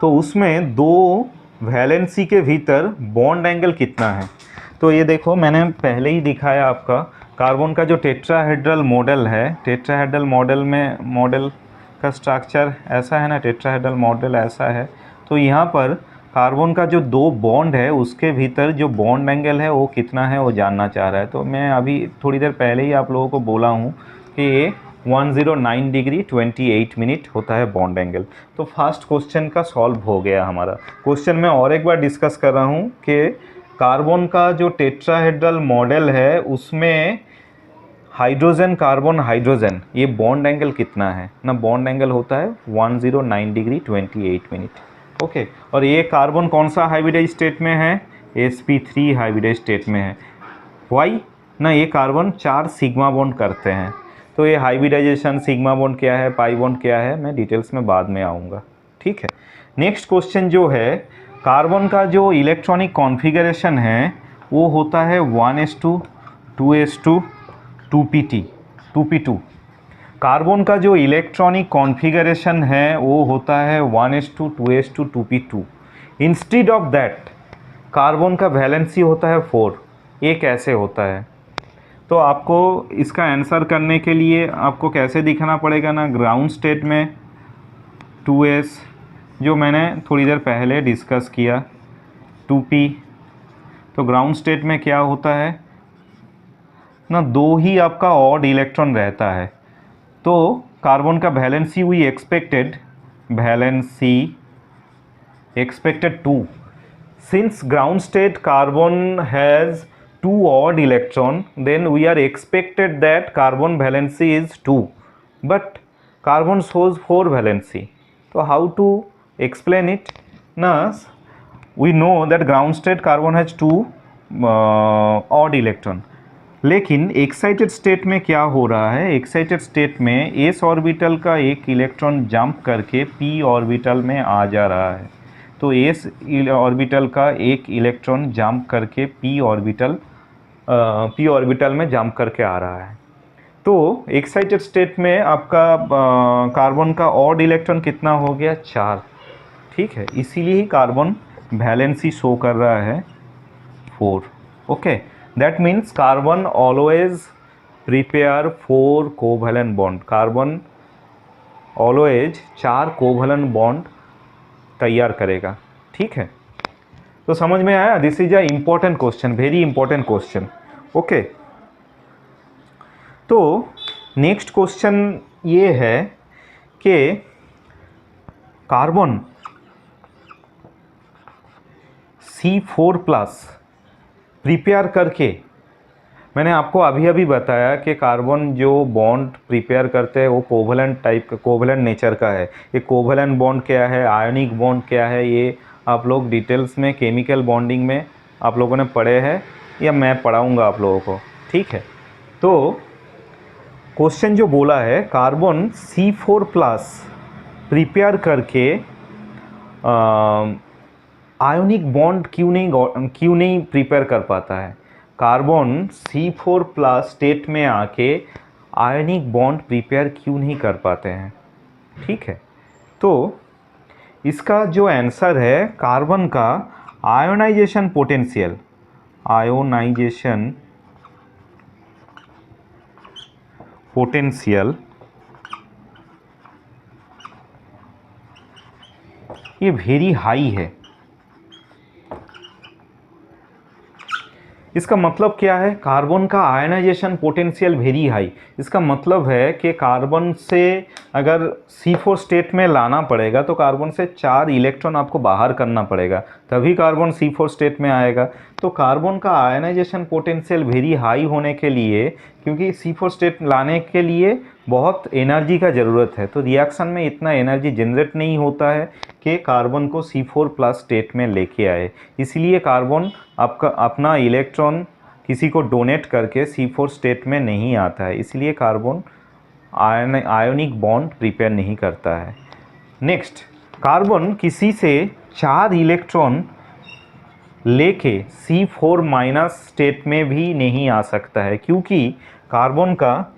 तो उसमें 2 वैलेंसी के भीतर बॉन्ड एंगल कितना है? तो ये देखो, मैंने पहले ही दिखाया आपका कार्बन का जो टेट्राहेड्रल मॉडल है। टेट्राहेड्रल मॉडल का स्ट्रक्चर ऐसा है ना, टेट्राहेड्रल मॉडल ऐसा है। तो यहाँ पर कार्बन का जो 2 बॉन्ड है उसके भीतर जो बॉन्ड एंगल है वो कितना है, वो जानना चाह रहा है। तो मैं अभी थोड़ी देर पहले ही आप लोगों को बोला हूँ कि ये 109 डिग्री 28 मिनट होता है बॉन्ड एंगल। तो फर्स्ट क्वेश्चन का सॉल्व हो गया हमारा। क्वेश्चन मैं और एक बार डिस्कस कर रहा हूँ कि कार्बन का जो टेट्राहेड्रल मॉडल है उसमें हाइड्रोजन कार्बन हाइड्रोजन ये बॉन्ड एंगल कितना है ना, बॉन्ड एंगल होता है 109 डिग्री 28 मिनट। ओके, और ये कार्बन कौन सा हाइब्रिडाइज स्टेट में है, sp3 हाइब्रिडाइज स्टेट में है। वाई ना, ये कार्बन 4 सिग्मा बॉन्ड करते हैं। तो ये हाइब्रिडाइजेशन सिग्मा बॉन्ड क्या है, पाई बॉन्ड क्या है, मैं डिटेल्स में बाद में आऊँगा। ठीक है, नेक्स्ट क्वेश्चन जो है, कार्बन का जो इलेक्ट्रॉनिक कॉन्फ़िगरेशन है वो होता है 1s2 2s2 2p2 2p2। Carbon का जो इलेक्ट्रॉनिक कॉन्फ़िगरेशन है वो होता है 1s2 2s2 2p2। Instead of that carbon का वैलेंसी होता है 4। ये कैसे होता है, तो आपको इसका आंसर करने के लिए आपको कैसे दिखाना पड़ेगा ना, ग्राउंड स्टेट में 2s जो मैंने थोड़ी देर पहले डिस्कस किया 2p, तो ग्राउंड स्टेट में क्या होता है ना, 2 ही आपका ऑड इलेक्ट्रॉन रहता है। तो कार्बन का valency we expected, valency expected 2। Since ground state carbon has 2 odd electron, then we are expected that carbon valency is 2, but carbon shows 4 valency. So how to explain it? Now we know that ground state carbon has 2 odd electron, लेकिन excited state में क्या हो रहा है, excited state में s orbital का एक electron jump करके p ऑर्बिटल में आ जा रहा है। तो s ऑर्बिटल का एक इलेक्ट्रॉन जंप करके p ऑर्बिटल में जंप करके आ रहा है। तो एक्साइटेड स्टेट में आपका कार्बन का ऑड इलेक्ट्रॉन कितना हो गया, 4। ठीक है, इसीलिए ही कार्बन वैलेंसी शो कर रहा है 4। Okay, that means carbon always prepare 4 covalent bond, carbon always 4 covalent bond तैयार करेगा। ठीक है, तो समझ में आया, this is a important question, very important question. Okay, तो नेक्स्ट क्वेश्चन ये है कि कार्बन C4+ प्रिपेयर करके, मैंने आपको अभी बताया कि कार्बन जो बॉन्ड प्रिपेयर करते हैं वो कोवैलेंट टाइप का, कोवैलेंट नेचर का है। ये कोवैलेंट बॉन्ड क्या है, आयनिक बॉन्ड क्या है, ये आप लोग डिटेल्स में केमिकल बॉन्डिंग में आप लोगों ने पढ़े हैं या मैं पढ़ाऊंगा आप लोगों को। ठीक है, तो क्वेश्चन जो बोला है, कार्बन C4+ प्रिपेयर करके आयोनिक बॉन्ड क्यों नहीं प्रिपेयर कर पाता है, कार्बन C4+ स्टेट में आके आयोनिक बॉन्ड प्रिपेयर क्यों नहीं कर पाते हैं। ठीक है, तो इसका जो आंसर है, कार्बन का आयोनाइजेशन पोटेंशियल, ये वेरी हाई है। इसका मतलब क्या है, कार्बन का आयनाइजेशन पोटेंशियल वेरी हाई, इसका मतलब है कि कार्बन से अगर C4 स्टेट में लाना पड़ेगा तो कार्बन से 4 इलेक्ट्रॉन आपको बाहर करना पड़ेगा, तभी कार्बन C4 स्टेट में आएगा। तो कार्बन का आयनाइजेशन पोटेंशियल वेरी हाई होने के लिए, क्योंकि C4 स्टेट लाने के लिए बहुत एनर्जी का ज़रूरत है, तो रिएक्शन में इतना एनर्जी जनरेट नहीं होता है कि कार्बन को C4+ स्टेट में लेके आए। इसलिए कार्बन आपका अपना इलेक्ट्रॉन किसी को डोनेट करके C4 स्टेट में नहीं आता है, इसलिए कार्बन आयोनिक बॉन्ड प्रिपेयर नहीं करता है। नेक्स्ट, कार्बन किसी से 4 इलेक्ट्रॉन लेके C4- स्टेट में भी नहीं आ सकता है, क्योंकि कार्बन का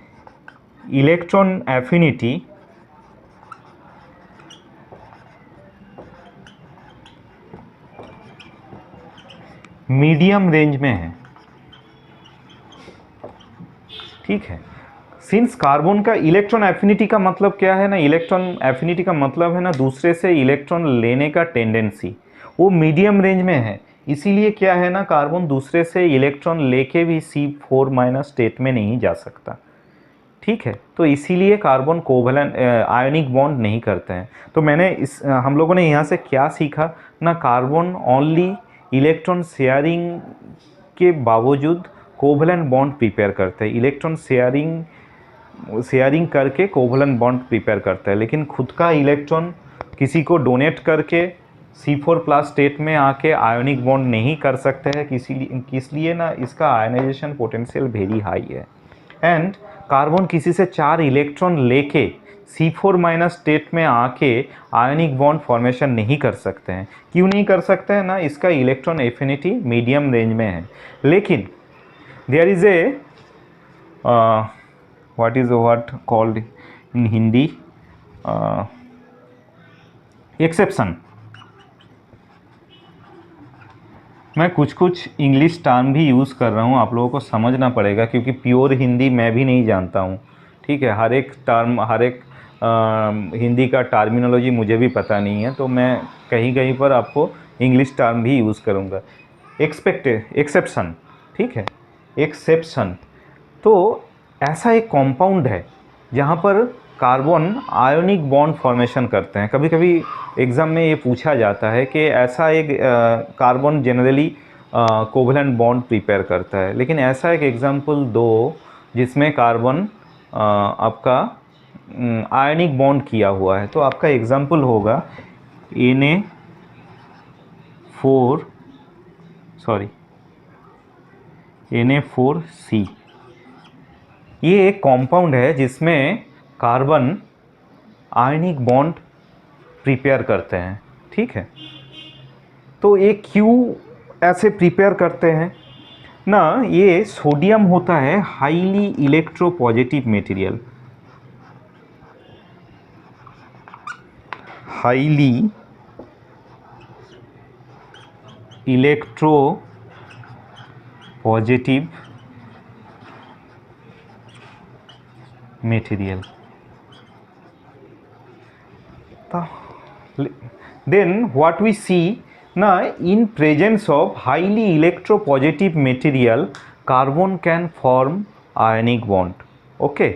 इलेक्ट्रॉन एफिनिटी मीडियम रेंज में है। ठीक है, सिंस कार्बन का इलेक्ट्रॉन एफिनिटी का मतलब क्या है ना, इलेक्ट्रॉन एफिनिटी का मतलब है ना दूसरे से इलेक्ट्रॉन लेने का टेंडेंसी, वो मीडियम रेंज में है। इसीलिए क्या है ना, कार्बन दूसरे से इलेक्ट्रॉन लेके भी C4- स्टेट में नहीं जा सकता। ठीक है, तो इसीलिए कार्बन कोवैलेंट आयोनिक बॉन्ड नहीं करते हैं। तो मैंने हम लोगों ने यहाँ से क्या सीखा ना, कार्बन ओनली इलेक्ट्रॉन शेयरिंग के बावजूद कोवलेंट बॉन्ड प्रिपेयर करते हैं, इलेक्ट्रॉन शेयरिंग करके कोवलेंट बॉन्ड प्रिपेयर करता है, लेकिन खुद का इलेक्ट्रॉन किसी को डोनेट करके C4+ स्टेट में आके आयोनिक बॉन्ड नहीं कर सकते हैं, इसलिए ना इसका आयनाइजेशन पोटेंशियल वेरी हाई है। एंड कार्बन किसी से 4 इलेक्ट्रॉन लेके C4- स्टेट में आके आयोनिक बॉन्ड फॉर्मेशन नहीं कर सकते हैं। क्यों नहीं कर सकते हैं ना, इसका इलेक्ट्रॉन एफिनिटी मीडियम रेंज में है। लेकिन there is a what called in Hindi exception. मैं कुछ इंग्लिश टर्म भी यूज़ कर रहा हूँ, आप लोगों को समझना पड़ेगा, क्योंकि प्योर हिंदी मैं भी नहीं जानता हूँ, ठीक है। हर एक टर्म, हर एक हिंदी का टर्मिनोलॉजी मुझे भी पता नहीं है, तो मैं कहीं कहीं पर आपको इंग्लिश टर्म भी यूज़ करूँगा। एक्सेप्शन, ठीक है, एक्सेप्शन। तो ऐसा एक कंपाउंड है जहाँ पर कार्बन आयोनिक बॉन्ड फॉर्मेशन करते हैं। कभी कभी एग्ज़ाम में ये पूछा जाता है कि ऐसा एक carbon generally covalent bond prepare करता है, लेकिन ऐसा एक एग्जांपल दो जिसमें कार्बन आपका आयनिक बॉन्ड किया हुआ है। तो आपका एग्जांपल होगा Na4C। ये एक कंपाउंड है जिसमें कार्बन आयनिक बॉन्ड प्रिपेयर करते हैं, ठीक है। तो ये क्यों ऐसे प्रिपेयर करते हैं ना, ये सोडियम होता है highly electropositive material, highly electropositive material. Then what we see now, in presence of highly electropositive material, carbon can form ionic bond. Okay,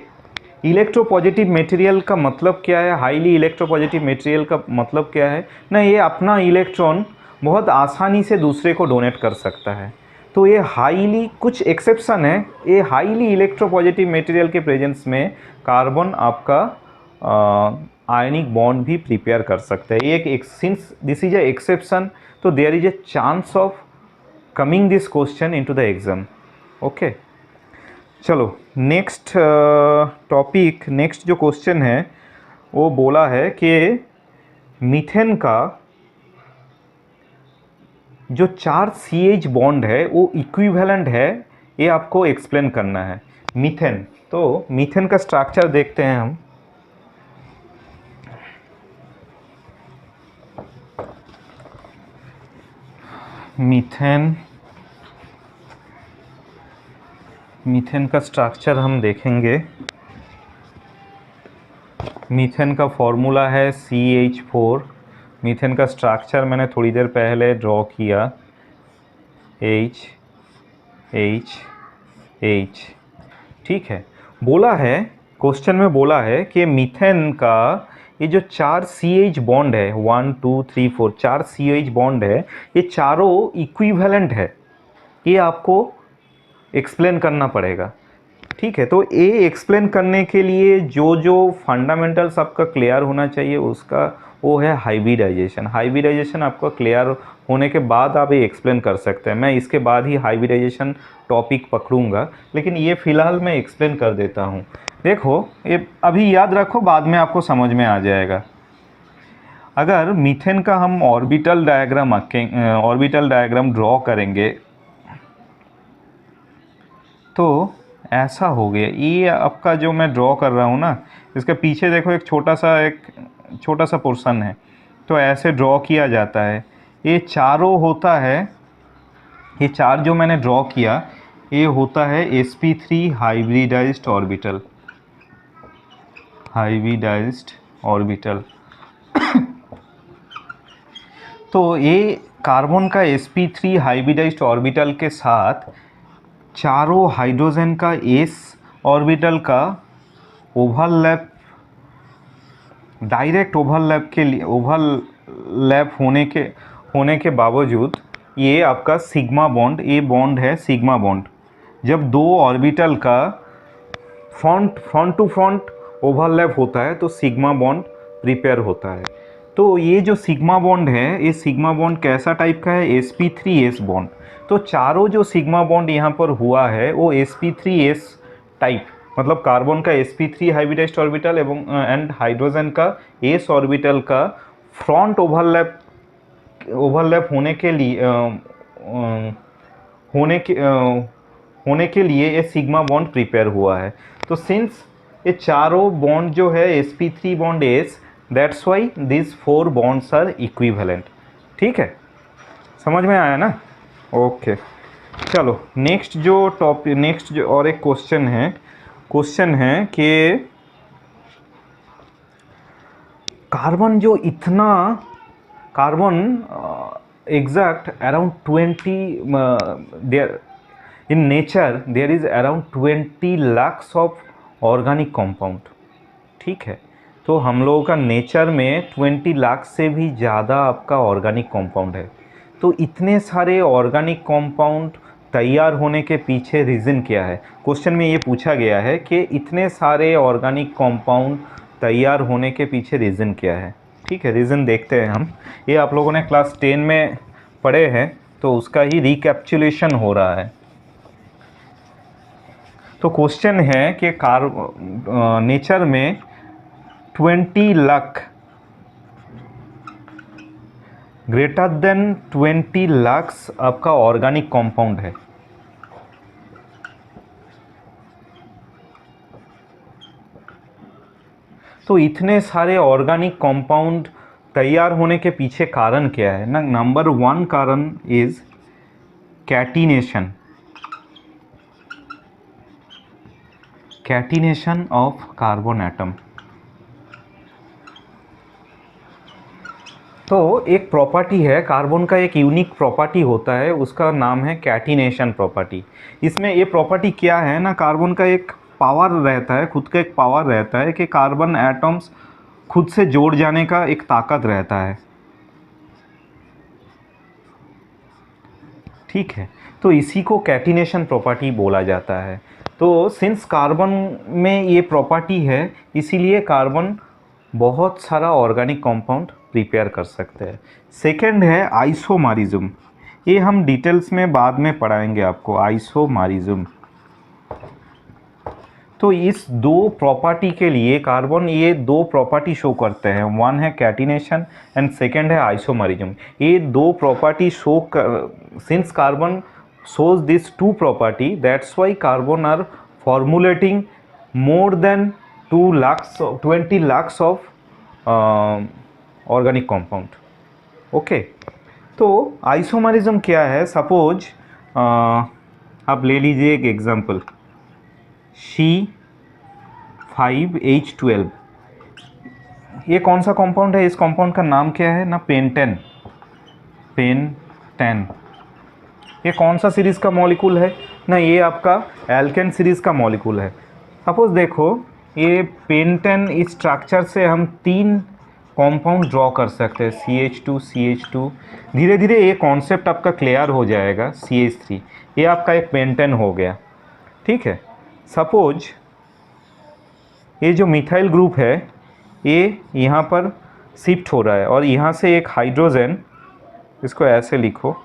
electropositive material का मतलब क्या है, हाईली इलेक्ट्रोपॉजिटिव मटेरियल का मतलब क्या है ना, ये अपना इलेक्ट्रॉन बहुत आसानी से दूसरे को डोनेट कर सकता है। तो ये हाईली, कुछ एक्सेप्शन है, ये हाईली इलेक्ट्रोपॉजिटिव मटेरियल के प्रेजेंस में कार्बन आपका आयनिक बॉन्ड भी प्रिपेयर कर सकते हैं। एक since this is a exception, तो there is a chance of coming this question into the exam. Okay, चलो नेक्स्ट टॉपिक, नेक्स्ट जो क्वेश्चन है वो बोला है कि मीथेन का जो 4 CH बॉन्ड है वो इक्विवेलेंट है, ये आपको एक्सप्लेन करना है। मीथेन, तो मीथेन का स्ट्रक्चर देखते हैं हम। मीथेन का स्ट्रक्चर हम देखेंगे। मीथेन का फॉर्मूला है CH4। मीथेन का स्ट्रक्चर मैंने थोड़ी देर पहले ड्रॉ किया, H, ठीक है। बोला है, क्वेश्चन में बोला है कि मीथेन का ये जो 4 CH बॉन्ड है, 1 2 3 4 4 CH बॉन्ड है, ये चारों इक्विवेलेंट है, ये आपको एक्सप्लेन करना पड़ेगा, ठीक है। तो ये एक्सप्लेन करने के लिए जो फंडामेंटल्स आपका क्लियर होना चाहिए उसका वो है हाइब्रिडाइजेशन। हाइब्रिडाइजेशन आपका क्लियर होने के बाद आप ये एक्सप्लेन कर सकते हैं। मैं इसके बाद ही हाइब्रिडाइजेशन टॉपिक पकड़ूंगा, लेकिन ये फ़िलहाल मैं एक्सप्लेन कर देता हूँ। देखो, ये अभी याद रखो, बाद में आपको समझ में आ जाएगा। अगर मीथेन का हम ऑर्बिटल डायग्राम ड्रॉ करेंगे तो ऐसा हो गया। ये आपका जो मैं ड्रॉ कर रहा हूँ ना, इसके पीछे देखो एक छोटा सा पोर्शन है, तो ऐसे ड्रॉ किया जाता है। ये चारों होता है, ये चार जो मैंने ड्रॉ किया ये होता है sp3 हाइब्रिडाइज्ड ऑर्बिटल। तो ये कार्बन का sp3 हाइब्रिडाइज्ड ऑर्बिटल के साथ चारों हाइड्रोजन का s ऑर्बिटल का ओवरलैप, डायरेक्ट ओवरलैप होने के बावजूद ये आपका सिग्मा बॉन्ड, ये बॉन्ड है सिग्मा बॉन्ड। जब दो ऑर्बिटल का फ्रंट टू फ्रंट ओवरलैप होता है तो सिग्मा बॉन्ड प्रिपेयर होता है। तो ये जो सिग्मा बॉन्ड है, ये सिग्मा बॉन्ड कैसा टाइप का है? sp3s bond. तो चारों जो सिग्मा बॉन्ड यहाँ पर हुआ है वो sp3s टाइप, मतलब कार्बन का sp3 hybridised orbital and hydrogen का s ऑर्बिटल का फ्रंट ओवरलैप होने के लिए ये सिग्मा बॉन्ड प्रिपेयर हुआ है। तो सिंस ये चारों बॉन्ड जो है sp3 bond s, that's why this 4 bonds are equivalent. ठीक है, समझ में आया ना? ओके, चलो नेक्स्ट जो और एक क्वेश्चन है कि carbon exact around 20 there in nature there is around 20 lakhs of organic compound. ठीक है, तो हम लोगों का नेचर में 20 लाख से भी ज़्यादा आपका ऑर्गेनिक कंपाउंड है। तो इतने सारे ऑर्गेनिक कंपाउंड तैयार होने के पीछे रीज़न क्या है? क्वेश्चन में ये पूछा गया है कि इतने सारे ऑर्गेनिक कंपाउंड तैयार होने के पीछे रीज़न क्या है। ठीक है, रीज़न देखते हैं हम। ये आप लोगों ने क्लास 10 में पढ़े हैं, तो उसका ही रिकैप्चुलेशन हो रहा है। तो क्वेश्चन है कि नेचर में 20 लाख, ग्रेटर देन 20 लाख्स आपका ऑर्गेनिक कंपाउंड है। तो इतने सारे ऑर्गेनिक कंपाउंड तैयार होने के पीछे कारण क्या है ना? नंबर 1 कारण is catenation of carbon atom. तो एक प्रॉपर्टी है कार्बन का, एक यूनिक प्रॉपर्टी होता है, उसका नाम है कैटिनेशन प्रॉपर्टी। इसमें ये प्रॉपर्टी क्या है ना, कार्बन का एक पावर रहता है, खुद का एक पावर रहता है कि कार्बन एटम्स खुद से जोड़ जाने का एक ताकत रहता है। ठीक है, तो इसी को कैटिनेशन प्रॉपर्टी बोला जाता है। तो सिंस कार्बन में ये प्रॉपर्टी है, इसीलिए कार्बन बहुत सारा ऑर्गेनिक कंपाउंड प्रिपेयर कर सकते हैं। सेकंड है आइसोमरिज्म। ये हम डिटेल्स में बाद में पढ़ाएंगे आपको, आइसोमरिज्म। तो इस दो प्रॉपर्टी के लिए कार्बन ये दो प्रॉपर्टी शो करते हैं, वन है कैटिनेशन एंड सेकंड है आइसोमरिज्म। ये दो property since carbon shows these two property, that's why carbon are formulating more than 20 lakhs of organic compound। Okay, तो आइसोमरिज्म क्या है? सपोज आप ले लीजिए एक एग्जांपल, C5H12। ये कौन सा कंपाउंड है? इस कंपाउंड का नाम क्या है ना? पेंटेन। ये कौन सा सीरीज़ का मॉलिक्यूल है ना? ये आपका एल्केन सीरीज़ का मॉलिक्यूल है। सपोज देखो, ये पेंटेन, इस स्ट्रक्चर से हम 3 कंपाउंड ड्रॉ कर सकते हैं, CH2। धीरे धीरे ये कॉन्सेप्ट आपका क्लियर हो जाएगा। CH3, ये आपका एक पेंटेन हो गया। ठीक है, सपोज ये जो मिथाइल ग्रुप है ये यहाँ पर शिफ्ट हो रहा है और यहाँ से एक हाइड्रोजन, इसको ऐसे लिखो,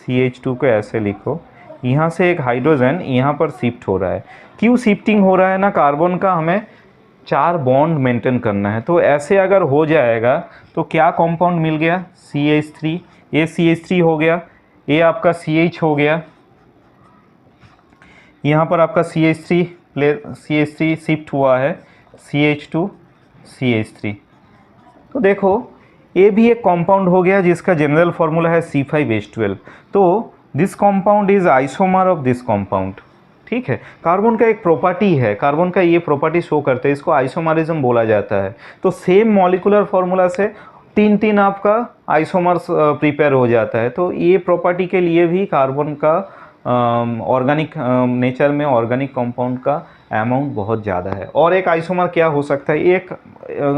CH2 को ऐसे लिखो, यहाँ से एक हाइड्रोजन यहाँ पर शिफ्ट हो रहा है। क्यों शिफ्टिंग हो रहा है ना? कार्बन का हमें 4 बॉन्ड मेंटेन करना है। तो ऐसे अगर हो जाएगा तो क्या कंपाउंड मिल गया? CH3। ये CH3 हो गया, ये आपका CH हो गया, यहाँ पर आपका CH3 शिफ्ट हुआ है, CH2 CH3। तो देखो ये भी एक कंपाउंड हो गया जिसका जनरल फार्मूला है C5H12। तो this compound is isomer of this compound. ठीक है, कार्बन का एक प्रॉपर्टी है, कार्बन का ये प्रॉपर्टी शो करते हैं, इसको आइसोमरिज्म बोला जाता है। तो सेम मॉलिक्यूलर फार्मूला से 3 आपका आइसोमर्स प्रिपेयर हो जाता है। तो ये प्रॉपर्टी के लिए भी कार्बन का ऑर्गेनिक नेचर में ऑर्गेनिक कंपाउंड का अमाउंट बहुत ज़्यादा है। और एक आइसोमर क्या हो सकता है? एक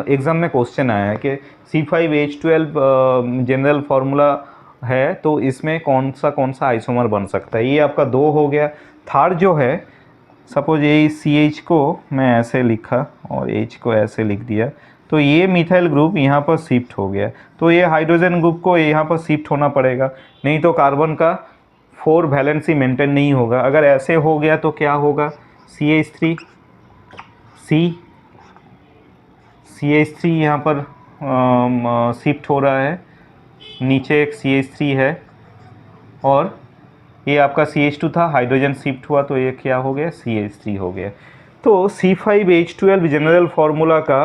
एग्ज़ाम में क्वेश्चन आया है कि C5H12 जनरल फार्मूला है तो इसमें कौन सा आइसोमर बन सकता है। ये आपका 2 हो गया। थर्ड जो है, सपोज ये CH को मैं ऐसे लिखा और H को ऐसे लिख दिया, तो ये मिथाइल ग्रुप यहाँ पर शिफ्ट हो गया, तो ये हाइड्रोजन ग्रुप को यहाँ पर शिफ्ट होना पड़ेगा, नहीं तो कार्बन का 4 वैलेंसी मेंटेन नहीं होगा। अगर ऐसे हो गया तो क्या होगा, CH3 यहाँ पर शिफ्ट हो रहा है, नीचे एक CH3 है और ये आपका CH2 था, हाइड्रोजन शिफ्ट हुआ तो ये क्या हो गया, CH3 हो गया। तो C5H12 जनरल फार्मूला का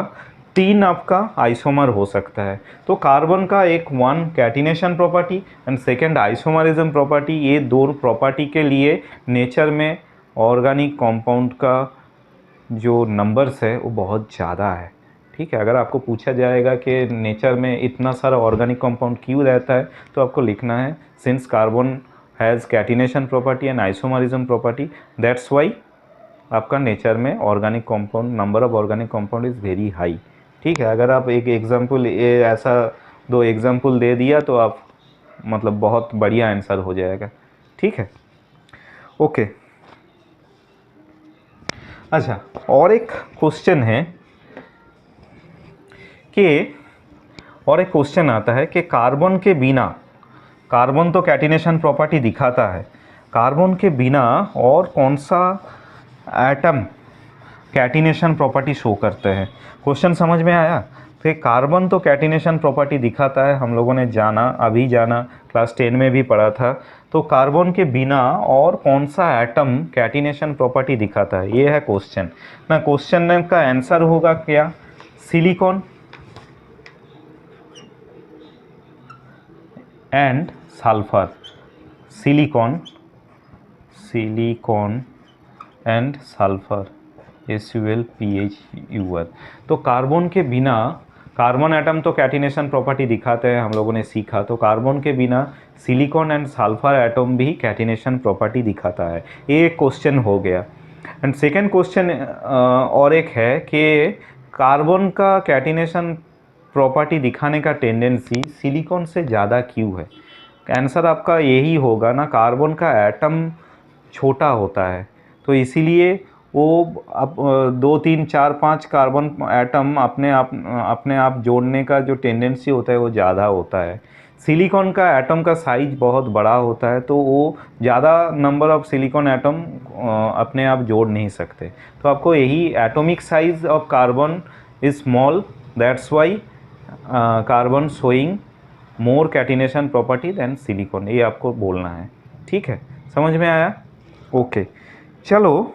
3 आपका आइसोमर हो सकता है। तो कार्बन का एक 1 catenation property and second isomerism property, ये 2 प्रॉपर्टी के लिए नेचर में ऑर्गेनिक कंपाउंड का जो नंबर्स है वो बहुत ज़्यादा है। ठीक है, अगर आपको पूछा जाएगा कि नेचर में इतना सारा ऑर्गेनिक कंपाउंड क्यों रहता है, तो आपको लिखना है since carbon has catenation property and isomerism property, that's why आपका नेचर में organic compound, number of organic compound is very high. ठीक है, अगर आप एक एग्जांपल ऐसा 2 एग्जांपल दे दिया तो आप मतलब बहुत बढ़िया आंसर हो जाएगा। ठीक है, ओके। अच्छा, और एक क्वेश्चन है कि और एक क्वेश्चन आता है कि कार्बन के बिना, कार्बन तो कैटिनेशन प्रॉपर्टी दिखाता है, कार्बन के बिना और कौन सा एटम कैटिनेशन प्रॉपर्टी शो करते हैं। क्वेश्चन समझ में आया? तो कार्बन तो कैटिनेशन प्रॉपर्टी दिखाता है, हम लोगों ने जाना, अभी जाना, क्लास 10 में भी पढ़ा था। तो कार्बन के बिना और कौन सा एटम कैटिनेशन प्रॉपर्टी दिखाता है, ये है क्वेश्चन ना। क्वेश्चन का आंसर होगा क्या, silicon and sulphur, silicon and sulphur SuLPHUR। तो कार्बन के बिना, कार्बन एटम तो कैटिनेशन प्रॉपर्टी दिखाते हैं, हम लोगों ने सीखा, तो कार्बन के बिना सिलिकॉन एंड सल्फर एटम भी कैटिनेशन प्रॉपर्टी दिखाता है। ये एक क्वेश्चन हो गया। एंड सेकेंड क्वेश्चन और एक है कि कार्बन का कैटिनेशन प्रॉपर्टी दिखाने का टेंडेंसी सिलिकॉन से ज़्यादा क्यों है। आंसर आपका यही होगा ना, कार्बन का एटम छोटा होता है, तो इसीलिए वो अब 2 3 4 5 कार्बन एटम अपने आप जोड़ने का जो टेंडेंसी होता है वो ज़्यादा होता है। सिलिकॉन का एटम का साइज बहुत बड़ा होता है, तो वो ज़्यादा नंबर ऑफ सिलिकॉन एटम अपने आप जोड़ नहीं सकते। तो आपको यही atomic size of carbon is small, that's why carbon showing more catenation property than silicon, ये आपको बोलना है। ठीक है, समझ में आया? ओके, चलो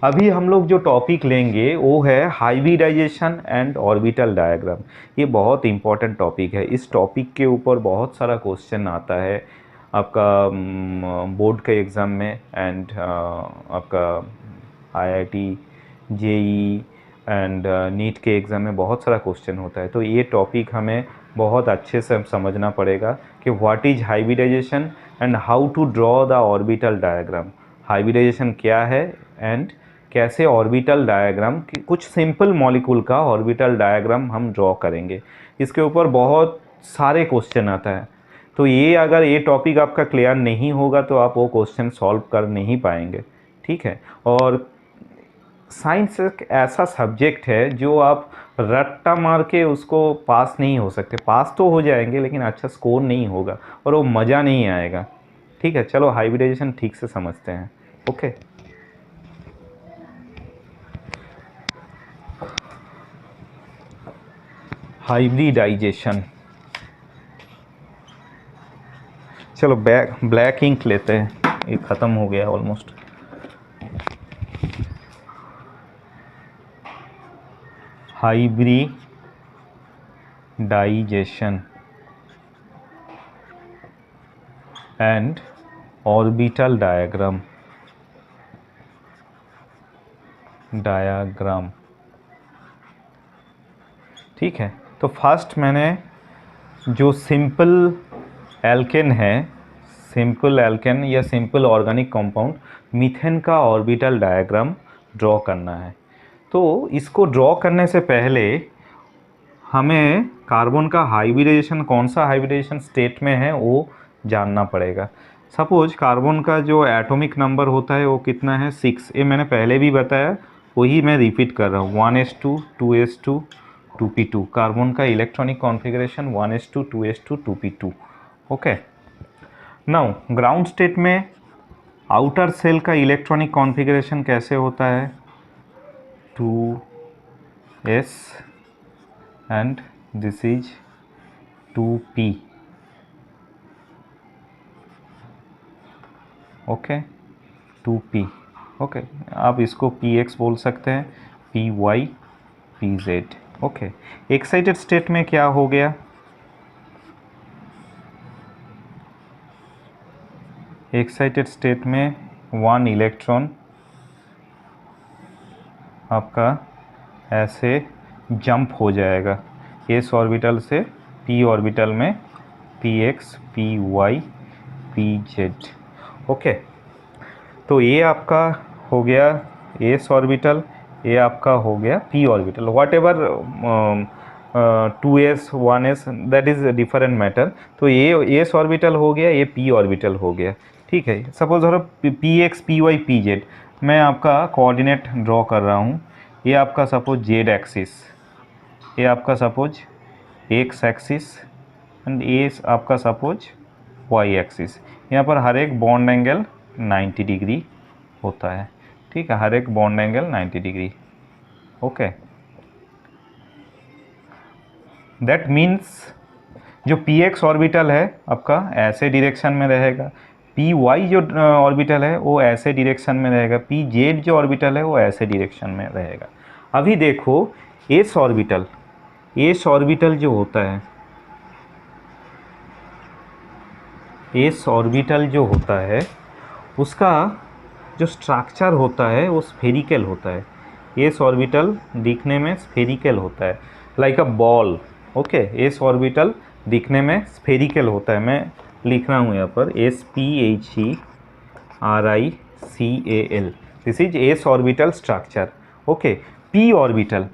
अभी हम लोग जो टॉपिक लेंगे वो है हाइब्रिडाइजेशन एंड ऑर्बिटल डायग्राम। ये बहुत इंपॉर्टेंट टॉपिक है, इस टॉपिक के ऊपर बहुत सारा क्वेश्चन आता है आपका बोर्ड के एग्ज़ाम में एंड आपका IIT JEE एंड नीट के एग्ज़ाम में बहुत सारा क्वेश्चन होता है। तो ये टॉपिक हमें बहुत अच्छे से समझना पड़ेगा कि what is hybridisation and how to draw the orbital diagram. Hybridisation क्या है एंड कैसे ऑर्बिटल डायग्राम, कुछ सिंपल मॉलिक्यूल का ऑर्बिटल डायग्राम हम ड्रॉ करेंगे। इसके ऊपर बहुत सारे क्वेश्चन आता है, तो ये अगर ये टॉपिक आपका क्लियर नहीं होगा तो आप वो क्वेश्चन सॉल्व कर नहीं पाएंगे। ठीक है, और साइंस एक ऐसा सब्जेक्ट है जो आप रट्टा मार के उसको पास नहीं हो सकते, पास तो हो जाएंगे लेकिन अच्छा स्कोर नहीं होगा और वो मज़ा नहीं आएगा। ठीक है, चलो हाइब्रिडाइजेशन ठीक से समझते हैं। ओके, हाइब्रिडाइजेशन, चलो ब्लैक इंक लेते हैं, ये ख़त्म हो गया almost. Hybridization and orbital diagram, ठीक है। तो फर्स्ट मैंने जो सिंपल एल्केन है, सिंपल एल्केन या सिंपल ऑर्गेनिक कंपाउंड मीथेन का ऑर्बिटल डायग्राम ड्रॉ करना है। तो इसको ड्रॉ करने से पहले हमें कार्बन का हाइब्रिडाइजेशन कौन सा हाइब्रिडाइजेशन स्टेट में है वो जानना पड़ेगा। सपोज कार्बन का जो एटॉमिक नंबर होता है वो कितना है 6, ये मैंने पहले भी बताया, वही मैं रिपीट कर रहा हूँ 1s2 2s2 2p2। कार्बन का electronic configuration 1s2 2s2 2p2। Okay, now ground state में आउटर सेल का इलेक्ट्रॉनिक कॉन्फ़िगरेशन कैसे होता है 2s and this is 2p। Okay 2p। Okay, आप इसको px बोल सकते हैं, py pz। Okay, excited state में क्या हो गया, एक्साइटेड स्टेट में 1 इलेक्ट्रॉन आपका ऐसे जंप हो जाएगा s ऑर्बिटल से p ऑर्बिटल में, px py pz। ओके, तो ये आपका हो गया s ऑर्बिटल, ये आपका हो गया p orbital, what ever 2s 1s that is different matter. तो ये s ऑर्बिटल हो गया, ये p ऑर्बिटल हो गया। ठीक है, सपोज धरो px py pz, मैं आपका कोऑर्डिनेट ड्रॉ कर रहा हूँ। ये आपका सपोज z एक्सिस, ये आपका सपोज x एक्सिस एंड ये आपका सपोज y एक्सिस। यहाँ पर हर एक बॉन्ड एंगल 90 डिग्री होता है। ठीक है, हर एक bond angle 90 degree. Okay, that means जो px ऑर्बिटल है आपका ऐसे डायरेक्शन में रहेगा, py जो ऑर्बिटल है वो ऐसे डायरेक्शन में रहेगा, pz जो ऑर्बिटल है वो ऐसे डायरेक्शन में रहेगा। अभी देखो s ऑर्बिटल, s ऑर्बिटल जो होता है, s ऑर्बिटल जो होता है उसका जो स्ट्रक्चर होता है वो स्फेरिकल होता है। s ऑर्बिटल दिखने में स्फेरिकल होता है, like a ball. Okay, s orbital दिखने में स्फेरिकल होता है। मैं लिख रहा हूँ यहाँ पर SPHERICAL, this is s orbital structure. Okay, p orbital,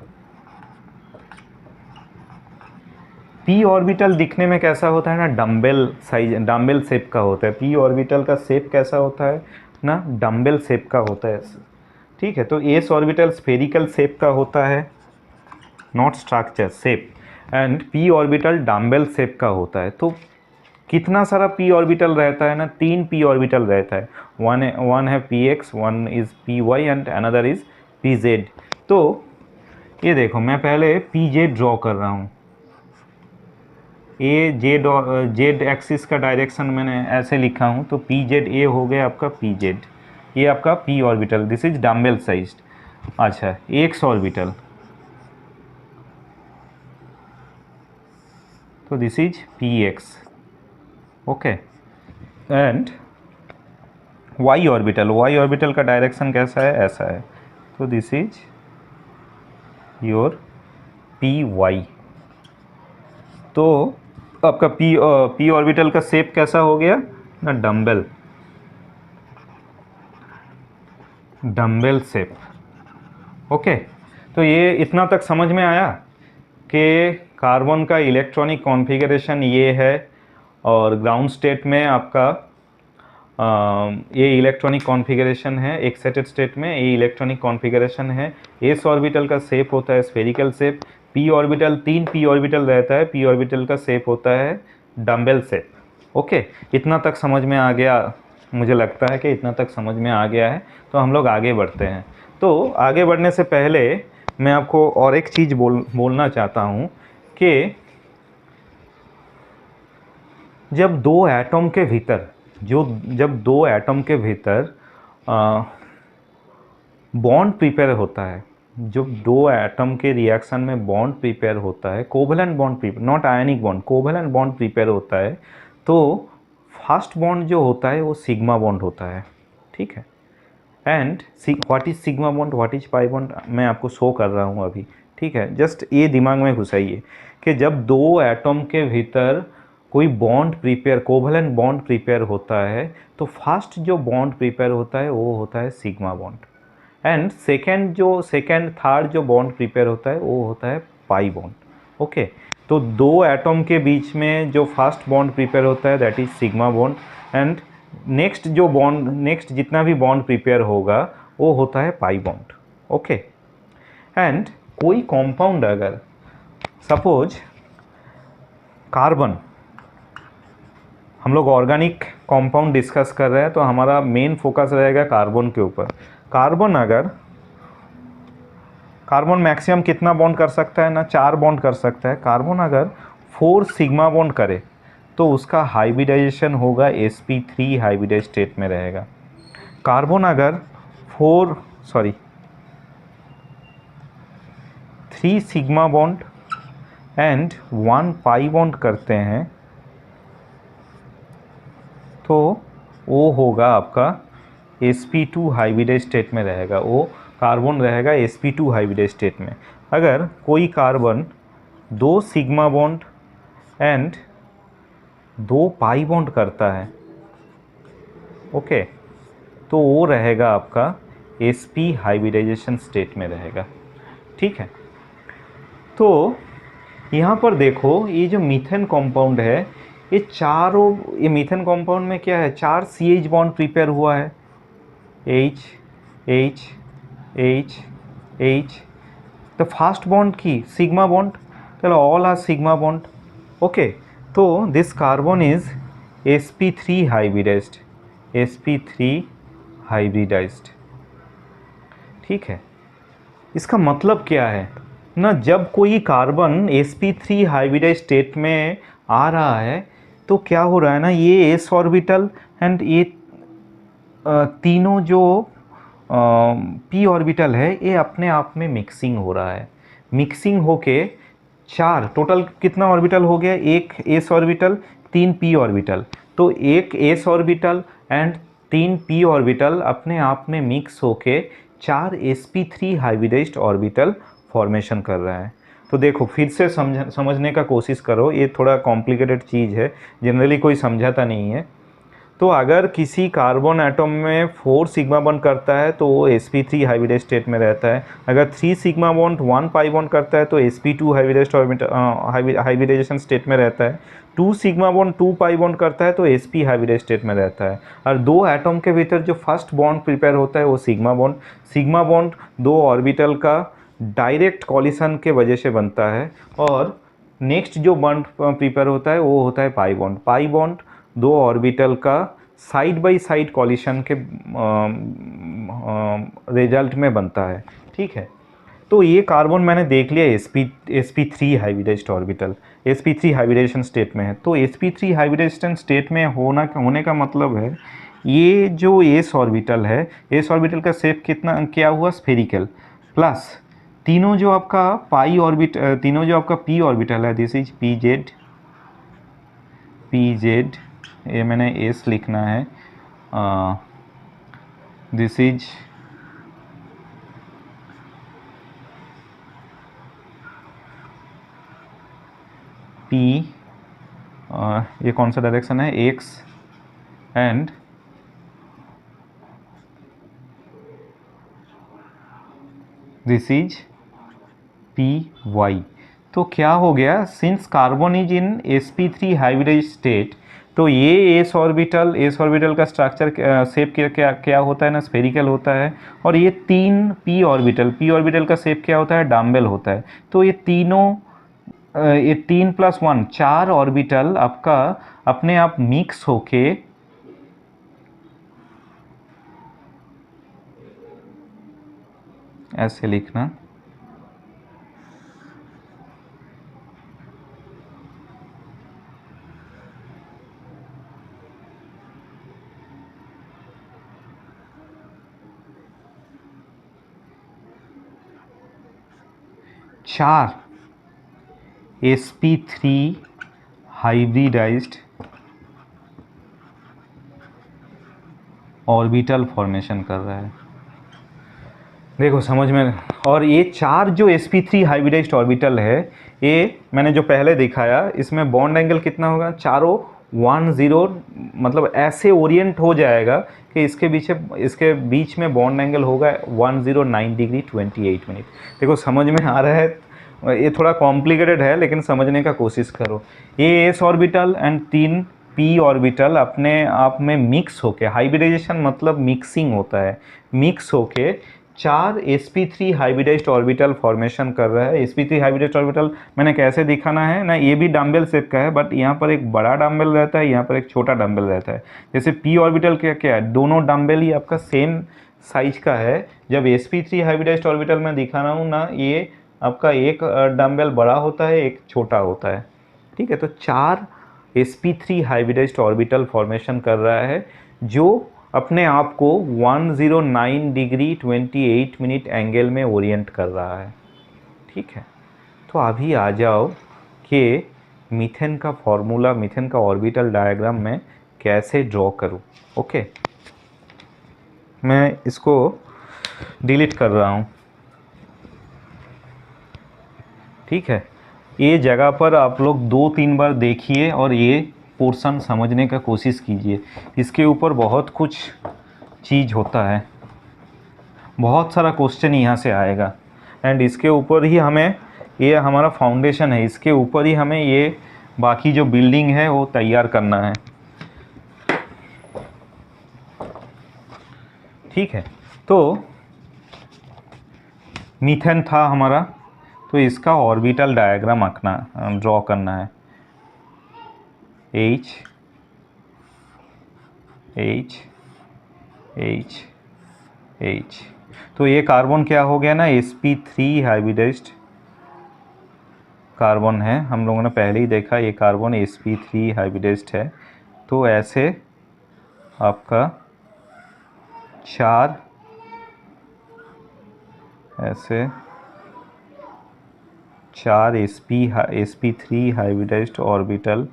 p orbital दिखने में कैसा होता है ना, डम्बेल साइज, डम्बेल शेप का होता है। p ऑर्बिटल का शेप कैसा होता है ना, डम्बेल शेप का होता है। ठीक है, तो s ऑर्बिटल स्फेरिकल शेप का होता है, not structure, shape. And p orbital dumbbell shape का होता है। तो कितना सारा p ऑर्बिटल रहता है ना, 3 p ऑर्बिटल रहता है। वन है px, one is py and another is pz। तो ये देखो मैं पहले pz ड्रॉ कर रहा हूँ, ए जेड एक्सिस का डायरेक्शन मैंने ऐसे लिखा हूँ, तो pz ए हो गया आपका pz, ये आपका p orbital, this is dumbbell sized. अच्छा, x ऑर्बिटल, तो this is px। Okay, and y orbital, y orbital का डायरेक्शन कैसा है, ऐसा है, तो दिस इज योर py। तो आपका p ऑर्बिटल का शेप कैसा हो गया ना, डम्बेल, डम्बेल शेप। ओके, तो ये इतना तक समझ में आया कि कार्बन का इलेक्ट्रॉनिक कॉन्फ़िगरेशन ये है, और ग्राउंड स्टेट में आपका ये इलेक्ट्रॉनिक कॉन्फ़िगरेशन है, एक्साइटेड स्टेट में ये इलेक्ट्रॉनिक कॉन्फ़िगरेशन है। s ऑर्बिटल का शेप होता है spherical shape, p orbital 3 p orbital रहता है, p ऑर्बिटल का शेप होता है डम्बेल शेप। ओके, इतना तक समझ में आ गया, मुझे लगता है कि इतना तक समझ में आ गया है। तो हम लोग आगे बढ़ते हैं। तो आगे बढ़ने से पहले मैं आपको और एक चीज़ बोलना चाहता हूँ कि जब दो एटम के भीतर जब दो एटम के भीतर बॉन्ड प्रिपेयर होता है, जब दो एटम के रिएक्शन में बॉन्ड प्रिपेयर होता है, covalent bond prepare, not ionic bond, covalent bond prepare होता है, तो फर्स्ट बॉन्ड जो होता है वो सिग्मा बॉन्ड होता है। ठीक है, and what is sigma bond, what is pi bond, मैं आपको शो कर रहा हूँ अभी। ठीक है, जस्ट ये दिमाग में घुसाइए कि जब दो एटम के भीतर कोई bond prepare, covalent bond prepare होता है, तो फर्स्ट जो बॉन्ड प्रिपेयर होता है वो होता है sigma bond, and second third जो बॉन्ड प्रिपेयर होता है वो होता है पाई बॉन्ड। ओके, तो दो एटम के बीच में जो फर्स्ट बॉन्ड प्रिपेयर होता है that is sigma bond, and next जितना भी बॉन्ड प्रिपेयर होगा वो होता है पाई बॉन्ड। ओके, एंड कोई कंपाउंड अगर सपोज कार्बन, हम लोग ऑर्गेनिक कंपाउंड डिस्कस कर रहे हैं तो हमारा मेन फोकस रहेगा कार्बन के ऊपर। कार्बन मैक्सिमम कितना बॉन्ड कर सकता है ना, 4 बॉन्ड कर सकता है। कार्बन अगर 4 सिग्मा बॉन्ड करे तो उसका हाइब्रिडाइजेशन होगा sp3 हाइब्रिडाइज स्टेट में रहेगा। कार्बन अगर 3 sigma bond and 1 pi bond करते हैं तो वो होगा आपका sp2 हाइब्रिडाइज स्टेट में रहेगा, वो कार्बन रहेगा sp2 हाइब्रिडाइज स्टेट में। अगर कोई carbon 2 sigma bond and 2 pi bond करता है, ओके, तो वो रहेगा आपका sp हाइब्रिडाइजेशन स्टेट में रहेगा। ठीक है, तो यहाँ पर देखो ये जो मीथेन कंपाउंड है, ये मीथेन कंपाउंड में क्या है, 4 CH बॉन्ड प्रिपेयर हुआ है, H H H H। तो फर्स्ट बॉन्ड की सिग्मा बॉन्ड, चलो all are sigma bond. Okay, तो this carbon is sp3 hybridised, sp3 hybridised. ठीक है, इसका मतलब क्या है ना, जब कोई कार्बन sp3 हाइब्रिडाइज स्टेट में आ रहा है तो क्या हो रहा है ना, ये s ऑर्बिटल एंड ये तीनों जो p ऑर्बिटल है ये अपने आप में मिक्सिंग हो रहा है। मिक्सिंग होके 4 टोटल कितना ऑर्बिटल हो गया, एक s ऑर्बिटल, 3 p ऑर्बिटल, तो एक s orbital and 3 p orbital अपने आप में मिक्स होके 4 sp3 हाइब्रिडाइज्ड ऑर्बिटल फॉर्मेशन कर रहा है। तो देखो फिर से समझने का कोशिश करो, ये थोड़ा कॉम्प्लिकेटेड चीज़ है, जनरली कोई समझाता नहीं है। तो अगर किसी कार्बन एटम में 4 सिग्मा बॉन्ड करता है तो वो sp3 हाइब्रिडाइज स्टेट में रहता है। अगर 3 सिग्मा बॉन्ड 1 पाई बॉन्ड करता है तो sp2 हाइब्रिडाइजेशन स्टेट में रहता है। 2 सिग्मा बॉन्ड 2 पाई बॉन्ड करता है तो sp हाइब्रिडाइज स्टेट में रहता है। और दो एटम के भीतर जो फर्स्ट बॉन्ड प्रिपेयर होता है वो सिग्मा बॉन्ड 2 ऑर्बिटल का डायरेक्ट कॉलिशन के वजह से बनता है, और नेक्स्ट जो बॉन्ड प्रिपेयर होता है वो होता है पाई बॉन्ड 2 ऑर्बिटल का साइड बाय साइड कॉलिशन के रिजल्ट में बनता है। ठीक है, तो ये कार्बन मैंने देख लिया sp3 hybridised orbital, sp3 hybridisation state में है। तो sp3 हाइब्रिडाइजेशन स्टेट में होने का मतलब है ये जो s ऑर्बिटल है, s ऑर्बिटल का शेप क्या हुआ, स्फेरिकल, प्लस तीनों जो आपका p ऑर्बिटल है, दिस इज pz, ये मैंने s लिखना है, दिस इज p, ये कौन सा डायरेक्शन है, x, and this is py। तो क्या हो गया, सिंस carbon is in sp3 hybridised state, तो ये s ऑर्बिटल का स्ट्रक्चर शेप क्या होता है ना, स्फेरिकल होता है। और ये 3 p ऑर्बिटल का शेप क्या होता है, डम्बेल होता है। तो ये 3 + 1 4 ऑर्बिटल आपका अपने आप मिक्स होके ऐसे लिखना, चार sp3 हाइब्रिडाइज्ड ऑर्बिटल फॉर्मेशन कर रहा है। देखो समझ में, और ये 4 जो sp3 हाइब्रिडाइज्ड ऑर्बिटल है, ये मैंने जो पहले दिखाया, इसमें बॉन्ड एंगल कितना होगा, चारों 10, मतलब ऐसे ओरिएंट हो जाएगा कि इसके बीच में बॉन्ड एंगल होगा 109 डिग्री 28 मिनट। देखो समझ में आ रहा है, ये थोड़ा कॉम्प्लिकेटेड है लेकिन समझने का कोशिश करो। ये S orbital and 3 P orbital अपने आप में मिक्स होके, हाइब्रिडाइजेशन मतलब मिक्सिंग होता है, मिक्स होके 4 sp3 हाइब्रिडाइज्ड ऑर्बिटल फॉर्मेशन कर रहा है। sp3 हाइब्रिडाइज्ड ऑर्बिटल मैंने कैसे दिखाना है ना, ये भी डम्बल शेप का है बट यहाँ पर एक बड़ा डम्बल रहता है, यहाँ पर एक छोटा डम्बल रहता है। जैसे p ऑर्बिटल क्या क्या है, दोनों डम्बल ही आपका सेम साइज का है। जब sp3 हाइब्रिडाइज्ड ऑर्बिटल में दिखा रहा हूँ ना, ये आपका एक डम्बल बड़ा होता है, एक छोटा होता है, ठीक है। तो 4 sp3 हाइब्रिडाइज्ड ऑर्बिटल फॉर्मेशन कर रहा है जो अपने आप को 109 डिग्री 28 मिनट एंगल में ओरिएंट कर रहा है, ठीक है। तो अभी आ जाओ कि मीथेन का फॉर्मूला, मीथेन का ऑर्बिटल डायग्राम में कैसे ड्रॉ करूं। ओके, मैं इसको डिलीट कर रहा हूं, ठीक है। ये जगह पर आप लोग 2-3 बार देखिए और ये पोर्शन समझने का कोशिश कीजिए। इसके ऊपर बहुत कुछ चीज़ होता है, बहुत सारा क्वेश्चन यहाँ से आएगा एंड इसके ऊपर ही हमें, ये हमारा फाउंडेशन है, इसके ऊपर ही हमें ये बाकी जो बिल्डिंग है वो तैयार करना है, ठीक है। तो मीथेन था हमारा, तो इसका ऑर्बिटल डायग्राम आंकना, ड्रॉ करना है। H H H H, तो ये कार्बन क्या हो गया ना, sp3 हाइब्रिडाइज्ड कार्बन है, हम लोगों ने पहले ही देखा ये कार्बन sp3 हाइब्रिडाइज्ड है। तो ऐसे आपका 4 ऐसे 4 sp3 हाइब्रिडाइज्ड ऑर्बिटल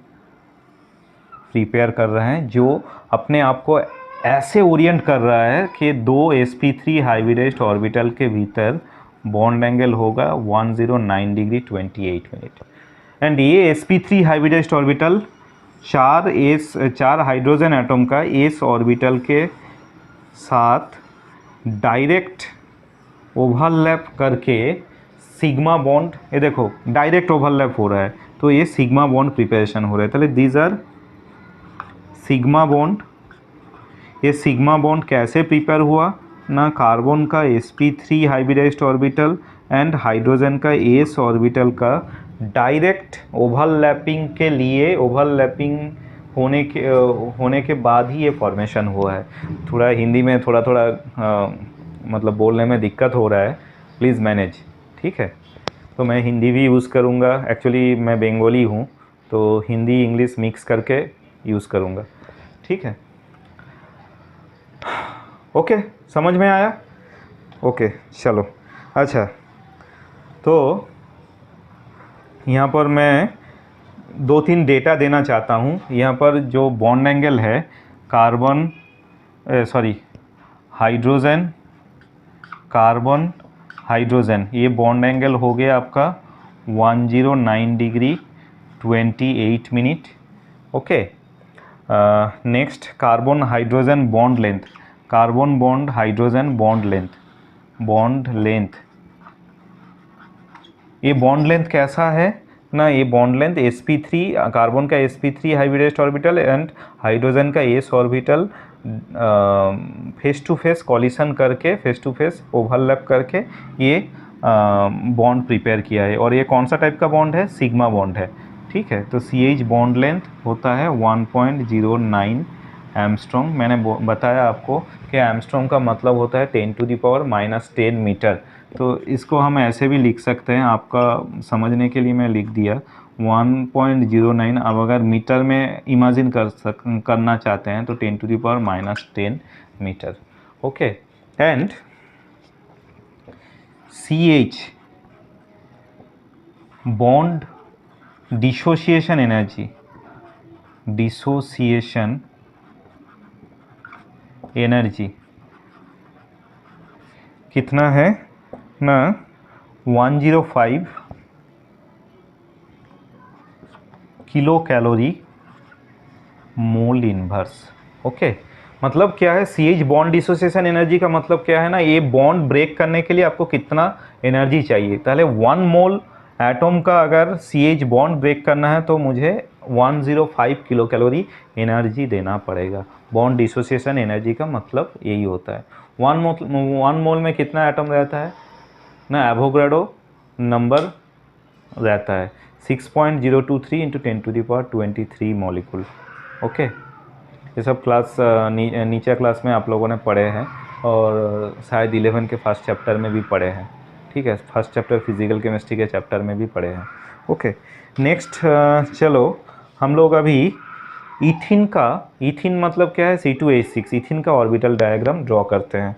प्रिपेयर कर रहे हैं जो अपने आप को ऐसे ओरिएंट कर रहा है कि 2 sp3 हाइब्रिडाइज्ड ऑर्बिटल के भीतर बॉन्ड एंगल होगा 109 डिग्री 28 मिनट। एंड ये sp3 hybridised orbital 4 hydrogen atom का s ऑर्बिटल के साथ डायरेक्ट ओवरलैप करके सिग्मा बॉन्ड, ये देखो डायरेक्ट ओवरलैप हो रहा है, तो ये सिग्मा बॉन्ड प्रिपरेशन हो रहा है। तो दीज आर सिग्मा बॉन्ड। ये सिग्मा बॉन्ड कैसे प्रिपेयर हुआ ना, कार्बन का sp3 hybridised orbital and hydrogen का s ऑर्बिटल का डायरेक्ट ओवरलैपिंग के लिए, ओवरलैपिंग होने के बाद ही ये फॉर्मेशन हुआ है। थोड़ा हिंदी में थोड़ा मतलब बोलने में दिक्कत हो रहा है, प्लीज़ मैनेज, ठीक है। तो मैं हिंदी भी यूज़ करूँगा, एक्चुअली मैं बंगाली हूँ तो हिंदी इंग्लिश मिक्स करके यूज़ करूँगा, ठीक है। ओके, समझ में आया? ओके, चलो। अच्छा, तो यहाँ पर मैं 2-3 डेटा देना चाहता हूँ। यहाँ पर जो बॉन्ड एंगल है कार्बन हाइड्रोजन, कार्बन हाइड्रोजन, ये बॉन्ड एंगल हो गया आपका 109 degree 28 minute. Okay, next carbon hydrogen bond length, carbon bond hydrogen bond length, ये बॉन्ड लेंथ कैसा है ना, ये बॉन्ड लेंथ sp3, कार्बन का sp3 hybridised orbital and hydrogen का s orbital face to face collision करके, फेस टू फेस ओवरलैप करके ये बॉन्ड प्रिपेयर किया है। और ये कौन सा टाइप का बॉन्ड है, सिग्मा बॉन्ड है, ठीक है। तो CH बॉन्ड लेंथ होता है 1.09 एमस्ट्रॉन्ग। मैंने बताया आपको कि एमस्ट्रॉन्ग का मतलब होता है 10⁻⁻10 मीटर। तो इसको हम ऐसे भी लिख सकते हैं, आपका समझने के लिए मैं लिख दिया 1.09। अब अगर मीटर में इमेजिन करना चाहते हैं तो 10⁻⁻10 मीटर। Okay, and CH bond dissociation energy कितना है ना, 105 kilo calorie mole inverse. Okay, मतलब क्या है, CH बॉन्ड डिसोसिएशन एनर्जी का मतलब क्या है ना, ये बॉन्ड ब्रेक करने के लिए आपको कितना एनर्जी चाहिए। पहले 1 मोल एटम का अगर CH बॉन्ड ब्रेक करना है तो मुझे 105 किलो कैलोरी एनर्जी देना पड़ेगा। बॉन्ड डिसोसिएशन एनर्जी का मतलब यही होता है। वन मोल में कितना एटम रहता है ना, एवोगाड्रो नंबर रहता है 6.023 इंटू 10⁻23 मॉलिक्यूल। ओके, ये सब क्लास नीचे क्लास में आप लोगों ने पढ़े हैं और शायद 11 के फर्स्ट चैप्टर में भी पढ़े हैं। ठीक है, फर्स्ट चैप्टर फिजिकल केमिस्ट्री के चैप्टर में भी पढ़े हैं। ओके, नेक्स्ट चलो हम लोग अभी इथिन मतलब क्या है, C2H6, इथिन का ऑर्बिटल डायग्राम ड्रॉ करते हैं।